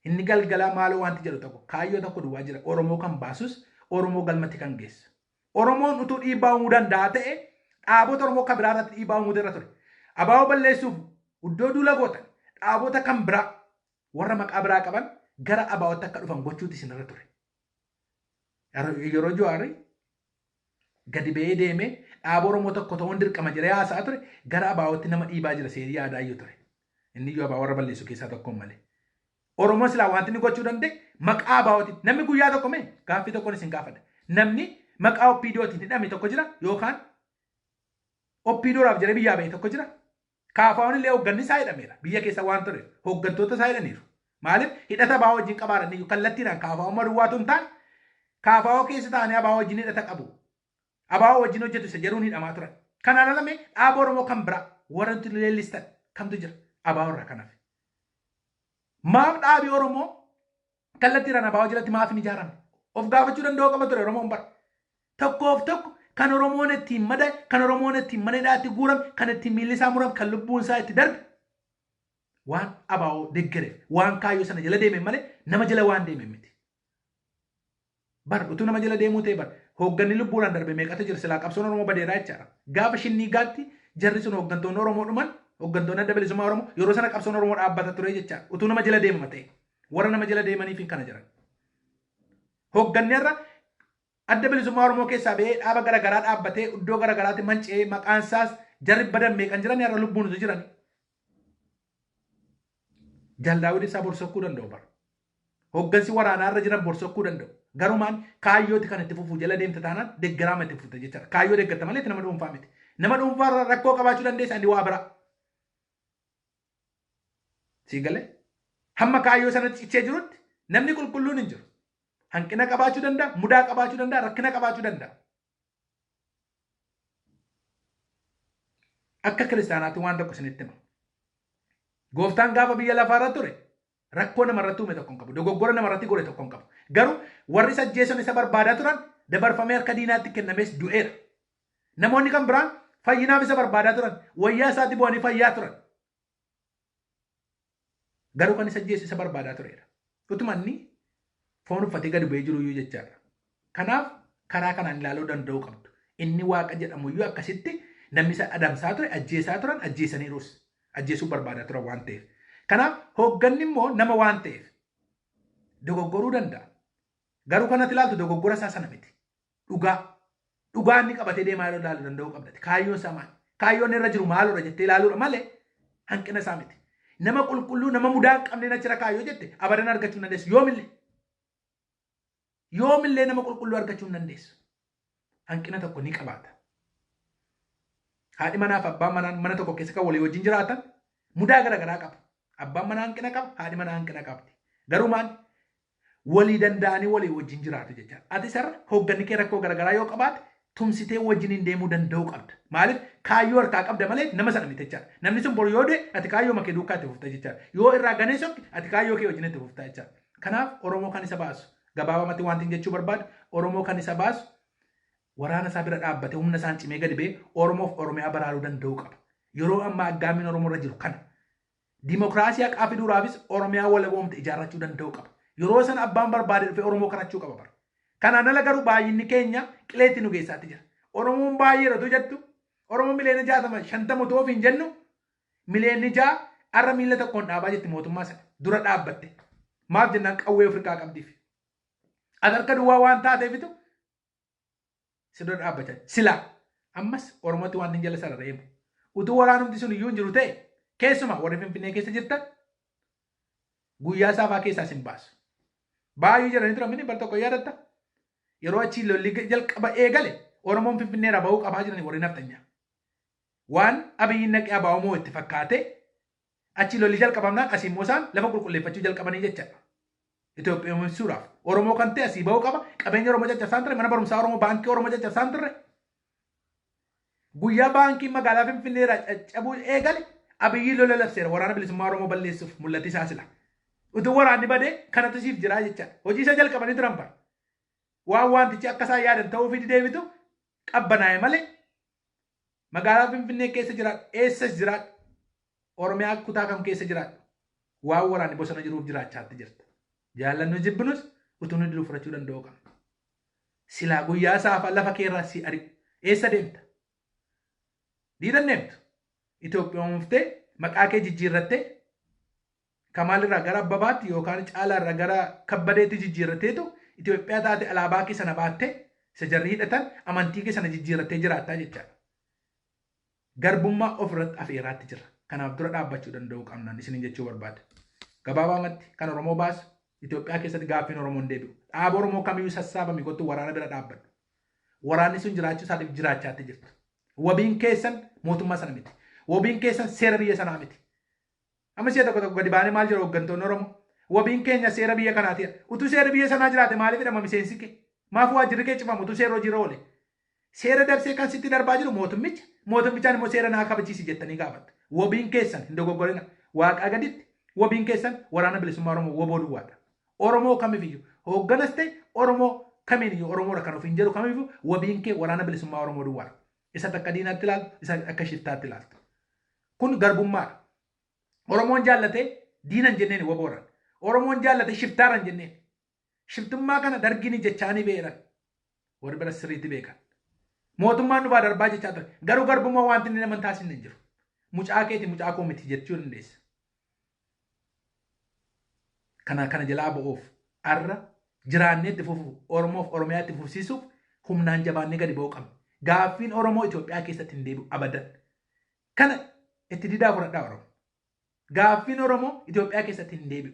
inni galgalaa maaloo wanti jedhu tokko kaayyoo tokko duwwaa jira Oromoo kan baasus Oromoo galmatti kan geessu. Oromoon utuu dhiibbaa uumuu danda'a ta'e dhaabota Oromoo kan biraa irratti dhiibbaa uumuu irra ture. Abaaboo balleessuuf iddoo duula gootan dhaabota kan biraa warra maqaa biraa qaban gara abaabota akka dhufan gochuuti isinirra ture. Yeroo Jawaari gadi ba'ee deemee dhaaba Oromoo tokko ta'uun dirqama jedhee haasaa ture gara abaabootti nama dhiibaa jira seerii yaadaa iyyuu ture. Inni iyyuu abaaboo warra balleessu keessaa tokko malee. Oromoo silaa wanti inni gochuu danda'e maqaa abaabootiin namni guyyaa tokko mee gaaffii tokkoon isin gaafadha. Namni maqaa OPDOtiin hidhame tokko jira yookaan OPDOodhaaf jedhee biyyaa ba'e tokko jira. Kaafaawwan illee hoogganni isaa hidhameera. Biyya keessa waan ture hooggantoota isaa hidhaniiru. Maaliif hidhata abaaboo wajjin qabaatan iyyuu kallattiidhaan kaafaawwan maduwwaatu hin taane kaafaawwan keessa taa'anii abaaboo wajjin hidhata qabu. Abaaboo wajjin hojjetu isa jedhuun hidhamaa turan. Kanaan alamee dhaaba Oromoo kan biraa warra nuti leellistan kamtu jira abaaboo irraa kanaaf. Maaf dhaabii Oromoo kallattiidhaan abaaboo jalatti maaf hin ijaaramne? Of gaafachuu danda'uu qaba ture Oromoon bara. Tokkoof tokko kan Oromoon ittiin madaa'e, kan Oromoon ittiin mana hidhaatti guurame, kan ittiin miilli isaa murame, kan lubbuun isaa itti darbe waan abaaboo deeggareef waan kaayyoo sana jala deeme malee nama jala waan deeme miti. Bar utuu nama jala deemuu ta'e bar hoogganni lubbuudhaan darbe meeqatu jira silaa qabsoon Oromoo badeeraa jechaadha. Gaafa shinnii gaatti jarri sun hooggantoonni Oromoo dhuman hooggantoonni adda bilisummaa Oromoo yeroo sana qabsoon Oromoo dhaabbata ture jechaadha. Utuu nama jala deemama ta'e warra nama jala deemaniif kana jiran. Hoogganni irra adda bilisummaa Oromoo keessaa ba'ee dhaaba garaagaraa dhaabbatee iddoo garaagaraatti manca'ee maqaan isaas jarri badan meeqan jiran irra lubbuun utuu jiran. Jaldaawwan isaa borsokkuu danda'u bara. Hooggansi waraanaa irra jiran borsokkuu danda'u. Garumaan kaayyooti kan itti fufuu jala deemte taanaan deeggaraama itti fufte jechaadha. Kaayyoo deeggarta malee nama dhuunfaa miti. Nama dhuunfaa irra rakkoo qabaachuu dandeessa inni waa biraa. Si galee hamma kaayyoo sanatti cichee jirutti namni qulqulluun hin jiru. Hanqina qabaachuu danda'a, mudaa qabaachuu danda'a, rakkina qabaachuu danda'a. Akka kiristaanaatti waan tokko isinitti hima. Gooftaan gaafa biyya lafaarra ture rakkoo namarratti uume tokko hin qabu. Dogoggora namarratti godhe tokko hin qabu. Garuu warri isa ajjeesan isa barbaadaa turan dabarfamee harka diinaatti kennamees du'eera. Namoonni kan biraan fayyinaaf isa barbaadaa turan wayyaa isaatti bu'anii fayyaa turan. Garuu kan isa ajjeesu isa barbaadaa tureera. Utuma inni foon uffatee gadi bu'ee jiru iyyuu jechaadha. Kanaaf karaa kanaan ilaaluu danda'uu qabdu. Inni waaqa jedhamu iyyuu akkasitti namni isa adamsaa ture ajjeesaa turan ajjeesaniirus. Ajjeesuu barbaadaa turan waan ta'eef. Kanaaf hoogganni immoo nama waan ta'eef dogoggoruu danda'a. Garuu kanatti ilaaltu dogoggora isaa sana miti. Dhugaa inni qabatee deemaa ilaaluu danda'uu qabdati. Kaayyoon isaa maali? Kaayyoon irra jiru maalirra jettee ilaaluudha malee hanqina isaa miti. Nama qulqulluu nama mudaa hin qabne achira kaayyoo jette abadan argachuu hin dandeessu yoomillee. Yoomillee nama qulqulluu argachuu hin dandeessu. Hanqina tokko ni qabaata. Haadhi manaa fi abbaan manaa mana tokko keessa kan walii wajjin jiraatan mudaa garaagaraa qaba. Abbaan manaa hanqina qaba, haadhi manaa hanqina qabdi. Garuu maali? Walii danda'anii walii wajjin jiraatu jechaadha. Ati sarara hoogganni kee rakkoo garaagaraa yoo qabaate tumsitee wajjin deemuu danda'uu qabda. Maaliif kaayyoo harkaa qabda malee nama sana miti jechaadha. Namni sun bor yoo du'e ati kaayyoo makee duukaa itti fufta jechaadha. Yoo irraa ganee sokki ati kaayyoo kee wajjin itti fufta jechaadha. Kanaaf Oromoo kan isa baasu gabaabamatti wanti jechuu barbaadu Oromoo kan isa baasu waraana isaa bira dhaabbatee humna isaan cimee gadi ba'ee Oromoof Oromiyaa baraaruu danda'uu qaba. Yeroo ammaa aggaamiin Oromoo irra jiru kana. Dimookiraasii haqaa fiduudhaafis Oromiyaa walaboomte ijaarrachuu danda'uu qaba. Yeroo sana abbaan barbaade dhufee Oromoo kanachuu qaba bara. Kanaan ala garuu baay'inni keenya qileetti nu geessaatti jira. Oromoon baay'eeratu jettu. Oromoo miliyoona 60 otoo ofiin jennu miliyoonni 6 arra miila tokkoon dhaabaa jetti mootummaa sana dura dhaabbatte. Maaf jennaan qawwee Afrikaa qabdiif. Ati harka duwwaa waan taateefitu si dura dhaabbachaa. Silaa ammas Oromootti waan hin jala sararreemu. Utuu waraanumti sun iyyuu hin jiru ta'e keessumaa warri Finfinnee keessa jirtan guyyaa saafaa keessaa sin baasu. Baay'ee jiranii turan mini bar tokko yaadatta. Yeroo achi lolli jalqaba eegale Oromoon Finfinnee irraa bahuu qabaa jiranii warri naftanyaa. Waan abiyyiin naqee abaawomoo itti fakkaate achi lolli jalqabamnaan asii immoo isaan lafa qulqulleeffachuu jalqabanii jechaadha. Itoophiyaa Oromoo kan ta'e asii bahuu qaba. Qabeenya Oromoo caccabsaan turre mana barumsaa Oromoo baankii Oromoo caccabsaan turre. Guyyaa baankii magaalaa Finfinnee irraa caccabuu eegale abiyyi lola labseera waraana bilisummaa Oromoo balleessuuf mul'ati isaa sila. Utuu waraanni badee kanatu siif jira jechaadha. Hojii isa jalqabanii turan bara. Waan wantichi akka isaan yaadan ta'uu fi deebitu qabbanaa'e malee magaalaa Finfinnee keessa jiraadhu eessas jiraadhu Oromiyaa kutaa kam keessa jiraadhu waan waraanni bosona jiruuf jiraachaatti jirta. Jaallannu jibbinus utuu nu didu furachuu danda'u qabna. Silaa guyyaa saafaa lafa keerraa si ari'u eessa deemta? Diidan deemtu. Itoophiyaan muftee maqaa kee jijjiirrattee Kamaalirraa gara Abbabaatti yookaan Caalaarraa gara Kabbadeetti jijjiirratteetu Itoophiyaa taate alaabaa kee sana baattee isa jarri hidhatan amantii kee sana jijjiirrattee jiraattaa jechaadha. Garbummaa ofirratti afeeraatti jira. Kanaaf dura dhaabbachuu danda'u qabnaan isiniin jechuu barbaada. Gabaabumatti kan Oromoo baasu Itoophiyaa keessatti gaaffiin Oromoon deebi'u. Dhaaba Oromoo kamiyyuu sassaabame kottu waraana bira dhaabbadhu. Waraanni sun jiraachuu isaatiif jiraachaatti jirtu. Wabiin keessan mootummaa sana miti. Wabiin keessan seera biyya sanaa miti. Amma si'a tokko gadi baanee maal jedhu hooggantoonni Oromoo? Wabiin keenya seera biyya kanaati. Utuu seera biyya sanaa jiraate maaliif jedhama miseensi kee? Maaf waajjirri kee cifamu utuu seera hojii irra oole? Seera dabsee kan sitti darbaa jiru mootummicha. Mootummichaan immoo seera naa kabachiisi jettanii gaafattu. Wabiin keessan hin dogoggorina. Waaqaa gaditti wabiin keessan waraana bilisummaa Oromoo woboo duwwaadha. Oromoo kamiifiyyuu hoogganas ta'e Oromoo kamiiniyyuu Oromoodha kan ofiin jedhu kamiifiyyuu wabiin kee waraana bilisummaa Oromoo duwwaadha. Isa takka diinaatti ilaaltu, isa akka shiftaatti ilaaltu. Kun garbummaadha. Oromoon jaallatee diinan jenneen woboodhaan. Oromoon jaallatee shiftaaran jenneen. Shiftummaa kana dargiin jechaanii beeran. Warri bira sirriitti beekan. Mootummaan dhufaa darbaa jechaa ture. Garuu garbummaa wanti inni nama taasisne hin jiru. Mucaa keeti mucaa koo miti jechuu dandeessa. Kana jalaa ba'uuf arra jiraanneetti fufu Oromoof Oromiyaatti fufsiisuuf humnaan jabaannee gadi ba'uu qabna. Gaaffiin Oromoo Itoophiyaa keessatti hin deebi'u abadan. Kana itti didaa fudhadhaa Oromoo. Gaaffiin Oromoo Itoophiyaa keessatti hin deebi'u.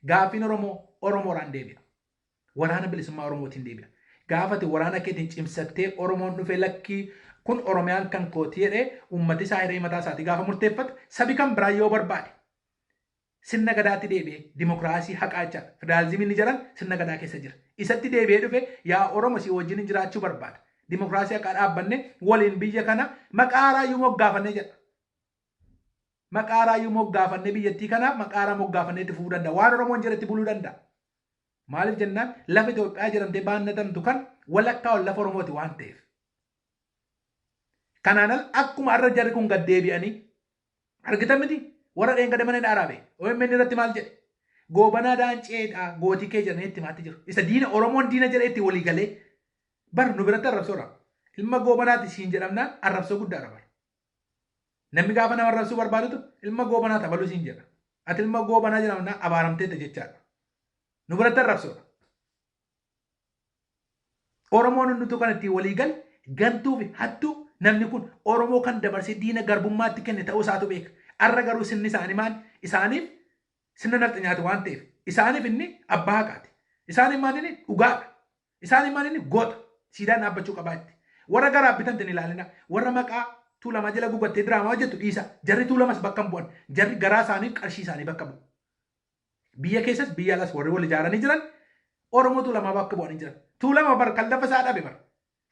Gaaffiin Oromoo Oromoodhaan deebi'a. Waraana bilisummaa Oromootiin deebi'a. Gaafate waraana keetiin cimsattee Oromoon dhufee lakkii kun Oromiyaan kan kooti jedhee uummati isaa hiree mataa isaatii gaafa murteeffatu sabi kan biraa yoo barbaade sirna gadaatti deebi'ee dimokiraasii haqaa jechaadha. Federaalizimiin ni jiran sirna gadaa keessa jira. Isatti deebi'ee dhufe yaa Oromo si wajjin jiraachuu barbaada. Dimokiraasii haqaa dhaabbanne waliin biyya kana maqaa raayyuu moggaafannee jedha. Maqaa raayyuu moggaafannee biyyattii kanaaf maqaa raa moggaafannee itti fufuu danda'a. Waan Oromoon jedhetti buluu danda'a. Maaliif jennaan lafa Itoophiyaa jedhamtee baannatamtu kan walakkaa ol lafa Oromooti waan ta'eef. Kanaan akkuma arra jarri kun gad deebi'anii argitan miti warra dheengadee mana dhaaraabee OMN irratti maal jedhe goobanaa daanceedhaa gootii kee jedhanii itti maatti jiru. Isa diina Oromoon diina jedhee itti walii galee bar nu biratti arrabsoodha. Ilma goobanaati siin jedhamnaan arrabsoo guddaadha bar. Namni gaafa nama arrabsuu barbaadutu ilma goobanaa tabaluu siin jedha. Ati ilma goobanaa jedhamnaan abaaramteetta jechaadha. Nu biratti arrabsoodha. Oromoon hunduutu kan ittiin walii gal gantuu fi hattuu namni kun Oromoo kan dabarsee diina garbummaatti kenne ta'uu isaatu beeka. Arra garuu sinni isaanii maal? Isaaniif sinna nafxa nyaatu waan ta'eef. Isaaniif inni abbaa haqaati. Isaaniif maal inni dhugaadha. Isaaniif maal inni goota. Siidaan dhaabbachuu qabaatti. Warra garaa bitan hin ilaalina. Warra maqaa tuulamaa jala gubattee diraamaa hojjettu dhiisa. Jarri tuulamas bakka hin bu'an. Jarri garaa isaaniif qarshii isaanii bakka bu'u. Biyya keessas biyya alas warri wal ijaaranii jiran Oromoo tuulamaa bakka bu'anii jiran. Tuulama bar kan lafa isaa dhabe bar.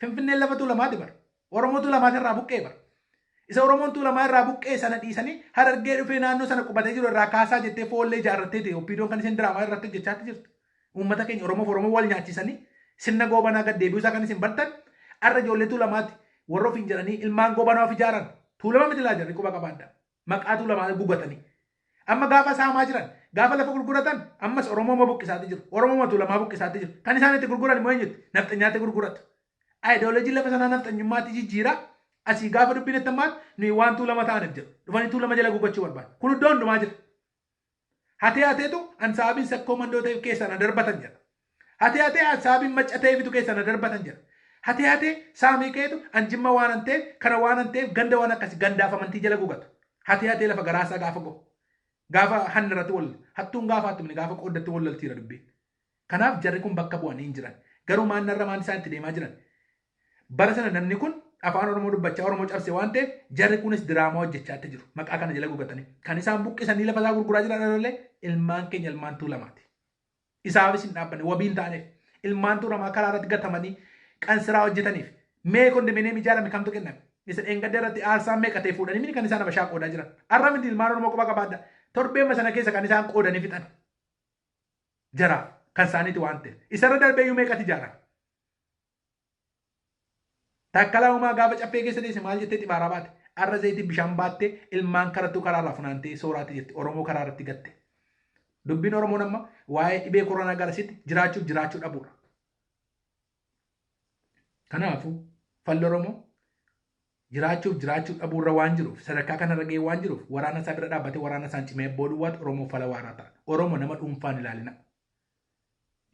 Finfinneen lafa tuulamaati bar. Oromoo tuulamaati irraa buqqee bar. Isa Oromoon tuulamaa irraa buqqee sana dhiisanii Harargee dhufee naannoo sana qubatee jiru irraa kaasaa jettee foollee ijaarrattee ta'e oppiidoon kan isin diraamaa irratti hojjechaatti jirtu. Uummata keenya Oromoof Oromoo wal nyaachisanii sirna goobanaa gad deebi'uu isaa kan isin bartan arra ijoollee tuulamaati warra ofiin jedhanii ilmaan goobanaa of ijaaran tuulama miti laa jarri quba qabaadda. Maqaa tuulamaa gubatanii. Amma gaafa saamaa jiran gaafa lafa gurguratan ammas Oromoo buqqisaatti jiru. Oromoo tuulamaa buqqisaatti jiru. Kan isaan itti gurguran immoo eenyutti? Nafxanyaatti gurguratu. Ayidooloojii lafa sanaa nafxanyummaatti jijjiira. Asii gaafa dubbiin itti ammaatti nuyi waan tuulama ta'aniif jiru. Dhufanii tuulama jala gubachuu barbaadu. Kun iddoo hundumaa jira. Hateetu ansaabiin sakkoo mandoo ta'eef keessaa na darbatan jira. Hatee ansaabiin macca ta'eefitu keessaa na darbatan jira. Hatee saamii keetu anjimma waan an ta'eef kana waan an ta'eef ganda waan akkasii gandaaf amantii jala gubatu. Hatee lafa garaasaa gaafa gohu. Gaafa hanirratti wal hattuun gaafa hattumni gaafa qooddatti wal laltiira dubbiin. Kanaaf jarri kun bakka bu'anii hin jiran. Garuu maannarra maan isaan itti deemaa jiran. Bara sana namni kun afaan Oromoo dubbachaa Oromoo cabsee waan ta'eef jarri kunis diraamaa hojjechaatti jiru. Maqaa kana jala gubatanii. Kan isaan buqqisanii lafa isaa gurguraa jiran illee ilmaan keenya ilmaan tuulamaati. Isaafis hin dhaabbanne wabiin taaneef ilmaan tuulamaa karaa irratti gatamanii qansiraa hojjetaniif mee kondominiyeem ijaarame kamtu kenname. Isa dheengadde irratti aarsaan meeqa ta'e fuudhanii kan isaan abashaa qoodaa jiran. Arra miti ilmaan Oromoo quba qabaadda. Torbeema sana keessa kan isaan qoodanii fixan. Jaraaf kan isaaniiti waan ta'eef. Isarra darbeeyyuu meeqatti ijaaran. Takkalaa uumaa gaafa caffee keessa deesse maal jettee xibaaraa baate arra zayitii bishaan baattee ilmaan karattuu karaarraa funaantee sooraatti jetti Oromoo karaa irratti gatte. Dubbiin Oromoon amma waa'ee dhibee koronaa garasitti jiraachuu dhabuudha. Kanaafuu falli Oromoo jiraachuu dhabuurra waan jiruuf sadarkaa kanarra ga'ee waan jiruuf waraana isaa bira dhaabbatee waraana isaan cimee boodduwaatti Oromoo fala waaraa ta'a. Oromoo nama dhuunfaan ilaalina.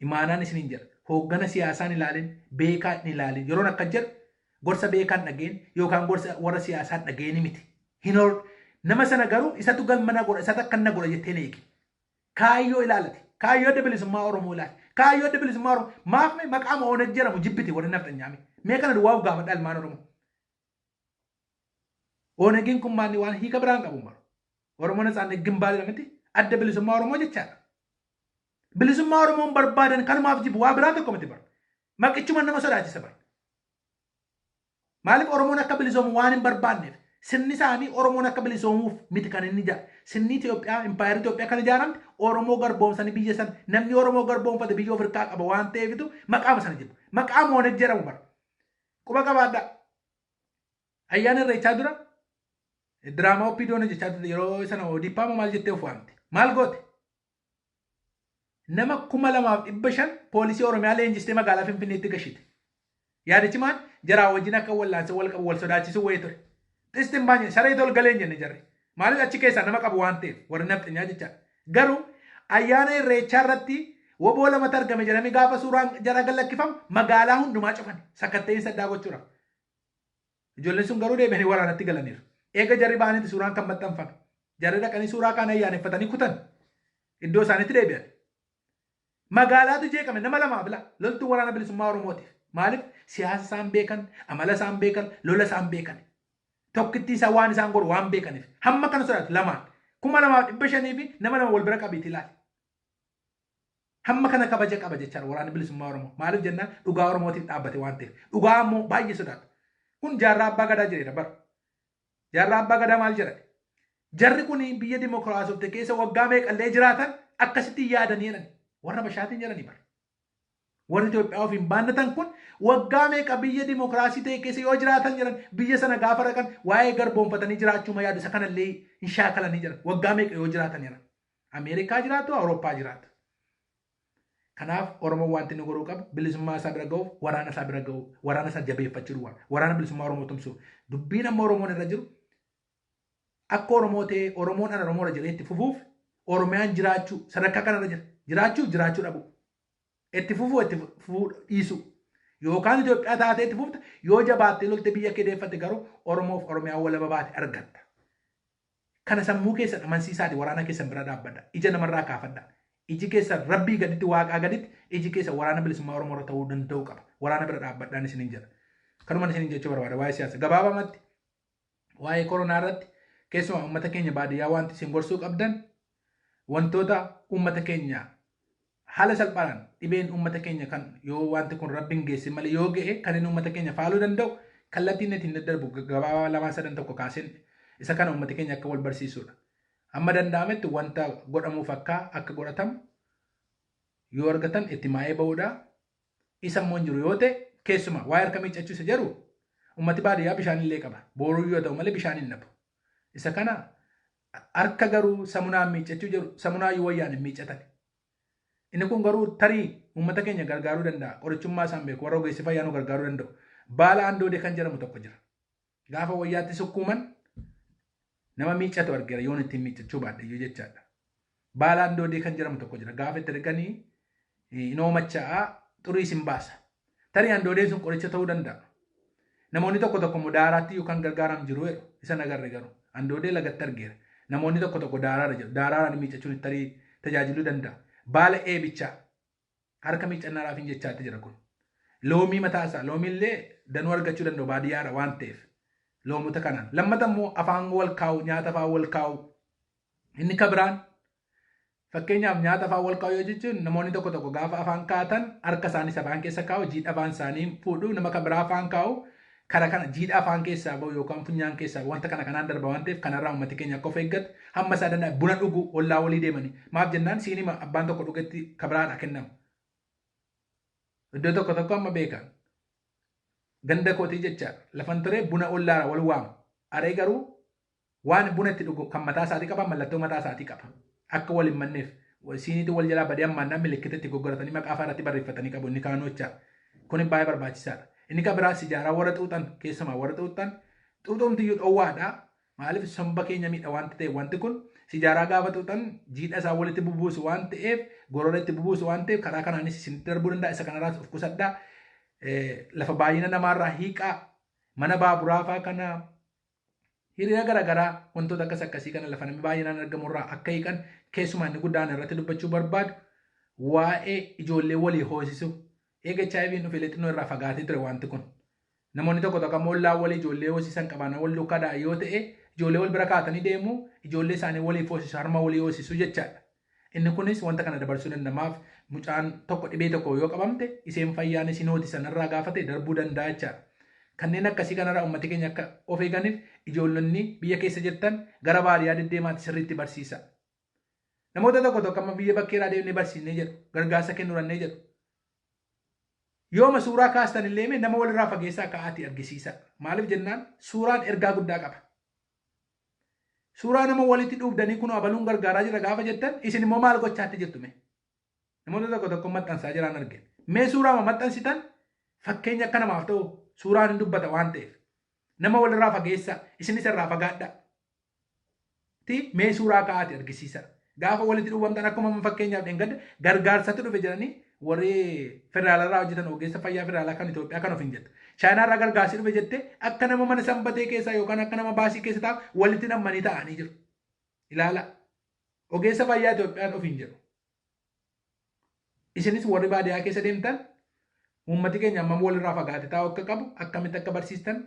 Imaanaan isiniin jira. Hooggana siyaasaan ilaalin beekaa hin ilaalin yeroon akka jedhu gorsa beekaan dhageen yookaan gorsa warra siyaasaan dhageen miti. Nama sana garuu isatu galmana godha isatu akka na godha jettee eegi. Kaayyoo ilaalati. Kaayyoo adda bilisummaa Oromoo ilaali. Kaayyoo adda bilisummaa Oromoo maaf maqaama Ooneg jedhamu jibbiti warri naftan nyaame. Mee kana duwwaa gaafadha ilmaan Oromoo. Oonegin kun maanni waan hiika biraan qabu mara. Oromoon isaan gimbaal jedhamti adda bilisummaa Oromoo jechaadha. Bilisummaa Oromoon barbaadan kanumaaf jibbu waa biraa tokko miti bara. Maqichuma nama sodaachisa bara. Maaliif Oromoon akka bilisoomu waan hin barbaanneef sirni isaanii Oromoon akka bilisoomuuf miti kan inni ijaaru. Sirni Itoophiyaa impaayera Itoophiyaa kan ijaaramte Oromoo garboomsanii biyya sana namni Oromoo garboomfate biyya ofirkaa qaba waan ta'eefitu maqaama sana jibbu. Maqaama Ooneg jedhamu bara. Quba qabaadhaa. Ayyaana Irreechaa dura diraamaa Oppiidoon jechaa turte yeroo sana Oodiippaama maal jettee of waamte? Maal goote? Nama 2,500 poolisii Oromiyaa leenjistee magaalaa Finfinneetti gashite. Yaadichi maal jaraa wajjin akka wallaansa wal sodaachisu wayii ture. Xistiin baay'ee saree tol galeen jenne jarri. Maaliif achi keessaa nama qabu waan ta'eef warri nafxinyaa jecha. Garuu ayyaana Irreechaa irratti woboo lamatti argame jedhamee gaafa suuraan jara galakkifamu magaalaa hundumaa cufan sakkattee saddaa gochuudha. Ijoolleen sun garuu deebi'anii waraanatti galaniiru. Eega jarri baanitti suuraan kan maxxanfame. Jarri dhaqanii suuraa kana ayyaaneffatanii kutan. Iddoo isaaniitti deebi'an. Magaalaatu jeeqame nama lamaaf la loltuu waraana bilisummaa Oromootiif. Maaliif siyaasa isaan beekan, amala isaan beekan, lola isaan beekan. Tokkitti isaa waan isaan godhu waan beekaniif. Hamma kana sodaatu lamaan 2,500 fi nama lama wal bira qabiiti ilaali. Hamma kana kabaja qaba jechaadha waraana bilisummaa Oromoo. Maaliif jennaan dhugaa Oromootiif dhaabbate waan ta'eef. Dhugaa ammoo baay'ee sodaatu. Kun jaarraa abbaa gadaa jedhedha bara. Jaarraa abbaa gadaa maal jedhani? Jarri kun biyya dimokiraasofte keessa waggaa meeqallee jiraatan akkasitti yaadanii jedhani. Warra bashaatiin jedhani bara. Warri Itoophiyaa ofiin baannatan kun waggaa meeqa biyya dimokiraasii ta'e keessa yoo jiraatan jedhan biyya sana gaafa dhaqan waa'ee garboomfatanii jiraachuu yaadu isa kanallee hin shaakalanii jedhan waggaa meeqa yoo jiraatan jedhan. Ameerikaa jiraatu Awurooppaa jiraatu. Kanaaf Oromoo wanti inni godhuu qabu bilisummaa isaa bira ga'uuf waraana isaa bira ga'uuf waraana isaa jabeeffachuu duwwaa waraana bilisummaa Oromoo tumsuuf dubbiin amma Oromoon irra jiru akka Oromoo ta'ee Oromoon ana Oromoo irra jedhee itti fufuuf Oromiyaan jiraachuu sadarkaa kanarra jira jiraachuu dhabu itti fufuu dhiisu yookaan Itoophiyaa taatee itti fufta yoo jabaattee lolte biyya kee deeffatte garuu Oromoof Oromiyaa walaba baate argatta. Kana sammuu keessa amansiisaati waraana keessan bira dhaabbadha ija namarraa kaafadha. Iji keessa rabbii gaditti waaqaa gaditti iji keessa waraana bilisummaa Oromoo irra ta'uu danda'u qaba. Waraana bira dhaabbadhaan isiniin jedha. Kanumaan isiniin jechuu barbaada waa'ee siyaasa gabaabamatti waa'ee koronaa irratti keessumaa uummata keenya baadiyyaa wanti isin gorsuu qabdan wantoota uummata keenya haala salphaadhaan dhibeen uummata keenya kan yoo wanti kun rabbiin geesse malee yoo ga'e kan inni uummata keenya faaluu danda'u kallattiin ittiin daddarbu gabaabaa lamaan sadan tokko kaaseen isa kana uummata keenya akka wal barsiisudha. Amma danda'ametti wanta godhamuuf akka godhatamu yoo argatan itti maa'ee ba'uudha. Isa immoo hin jiru yoo ta'e keessumaa waa'ee harka miiccachuu isa jedhu uummati baadiyyaa bishaan illee qaba. Booruu yoo ta'u malee bishaan hin nabu. Isa kana harka garuu samunaan miiccachuu jedhu samunaa yoo wayyaan hin miiccatan. Inni kun garuu tarii uummata keenya gargaaruu danda'a. Qorichummaa isaan beeku warra ogeessi fayyaa nu gargaaruu danda'u. Baala andoodee kan jedhamu tokko jira. Gaafa wayyaatti sukkuuman nama miiccatu argeera yoon ittiin miiccachuu baadhiyyuu jechaadha. Baala andoodee kan jedhamu tokko jira. Gaafa itti arganii inoo machaa'aa xurii isin baasa. Tarii andoodeen sun qoricha ta'uu danda'a. Namoonni tokko daaraatti yookaan gargaaram jiru isa nagarre garuu andoodee lagatti argeera. Namoonni tokko daaraara jiru. Daaraaraan miiccachuun tarii tajaajiluu danda'a. Baala eebichaa harka miiccannaadhaaf hin jechaatti jira kun. Loomii mataasaa loomiillee danuu argachuu danda'u baadiyyaadha waan ta'eef. Loomota kanaan lammata immoo afaan wal kaa'u nyaata afaan wal kaa'u inni kabiraan fakkeenyaaf nyaata afaan wal kaa'u yoo jechuun namoonni tokko gaafa afaan kaa'atan harka isaanii afaan keessa kaa'u jiidha afaan isaanii fuudhu nama kabiraa afaan kaa'u kara kana jiidha afaan keessaa bahu yookaan funyaan keessaa wanta kanaan darba waan ta'eef kanarraa uummati keenya akka of eeggatu hamma isaa danda'a buna dhugu ollaa walii deemanii maaf jennaan siinima abbaan tokko dhugetti kabiraadha kennamu. Iddoo tokko amma beekan ganda kooti jecha lafan ture buna ollaara wal waama. Aree garuu waan buna itti dhugu kan mataa isaatii qaba mallattoo mataa isaatii qaba. Akka wal hin manneef siiniitti wal jalaa badee ammaan milikkita itti goggoratanii maqaa afaan irratti barreeffatanii qabu inni kaanoo jecha. Kun baay'ee barbaachisaadha. Inni kan biraa sijaaraa warra xuuxan keessumaa warra xuuxan xuuxumtiyyuu dhoowwaadha. Maaliif somba keenya miidha wanti ta'e wanti kun sijaaraa gaafa xuuxan jiidha isaa walitti bubuusu waan ta'eef gorora itti bubuusu waan ta'eef karaa kanaanis isinitti darbuu danda'a. Isa kanarraas of qusadhaa. Lafa baay'ina namaarraa hiiqaa mana baaburaa fa'aa kana hiriira garaagaraa wantoota akkas akkasii kana lafa namni baay'inaan argamurraa akka hiiqan keessumaa inni guddaan irratti dubbachuu barbaadu waa'ee ijoollee walii hoosisu. Eega HIV dhufe xinnoo irraa fagaatee ture wanti kun. Namoonni tokko tokko ammoo ollaa walii ijoollee hoosisan qaban wal duukaa yoo ta'e ijoollee wal bira kaatanii deemu ijoollee isaanii walii hoosisu harma walii hoosisu jechaadha. Inni kunis wanta kana dabarsuu danda'amaaf mucaan tokko dhibee tokko yoo qabamte iseen fayyaan isin hootisan irraa gaafate darbuu danda'a jechaadha. Kanneen akkasii kanarraa uummati keenya akka of eeganiif ijoollonni biyya keessa jirtan gara baadiyyaa deddeemaatti sirriitti barsiisa. Namoota tokko tokko amma biyya bakkeeraa deemnee barsiisnee jedhu gargaarsa kennuurannee jedhu. Yooma suuraa kaastan illee nama walirraa fageessaa ka'aati argisiisa. Maaliif jennaan suuraan ergaa guddaa qaba. Suuraa nama walitti dhuufdanii kun abaluun gargaaraa jira gaafa jettan isin immoo maal gochaatti jirtume. Namoota tokko tokko maxxansaa jiraan argina. Mee suuraa maxxansitan fakkeenya akka namaaf ta'u suuraan hin dubbata waan ta'eef. Nama walirraa fageessaa isinis irraa fagaadha. Mee suuraa ka'aati argisiisa. Gaafa walitti dhuufamtan akkuma fakkeenyaaf dheengadda gargaarsatti dhufe jedhanii warri federaalarraa hojjetan ogeessa fayyaa federaalaa kan Itoophiyaa kan of hin jettu. Chaayinaarraa gargaarsi dhufe jettee akka nama mana sanbatee keessaa yookaan akka nama baasii keessa taa'u walitti nammanii ta'anii jiru. Ilaala. Ogeessa fayyaa Itoophiyaan of hin jedhu. Isinis warri baadiyyaa keessa deemtan uummati keenya amma walirraa fagaate taa'u akka qabu akkamitti akka barsiistan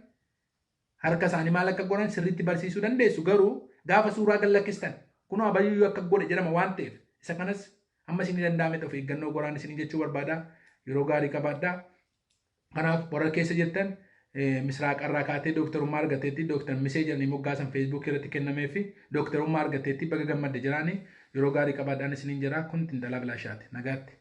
harka isaanii maal akka godhan sirriitti barsiisuu dandeessu garuu gaafa suuraa gallakkistan kunoo abayyuu akka godhe jedhama waan ta'eef isa kanas amma isinii danda'ame of eeggannoo goraan isinii jechuu barbaada yeroo gaarii qabaadhaa. Kanaaf warra keessa jirtan misraaqarraa kaatee dooktarummaa argateetti dooktar Misee jedhanii moggaasan feesbuukii irratti kennamee fi dooktarummaa argateetti baga gammadde jiraanii yeroo gaarii qabaadhaan isiniin jira kun Tintalaa Bilaashaati nagaatti.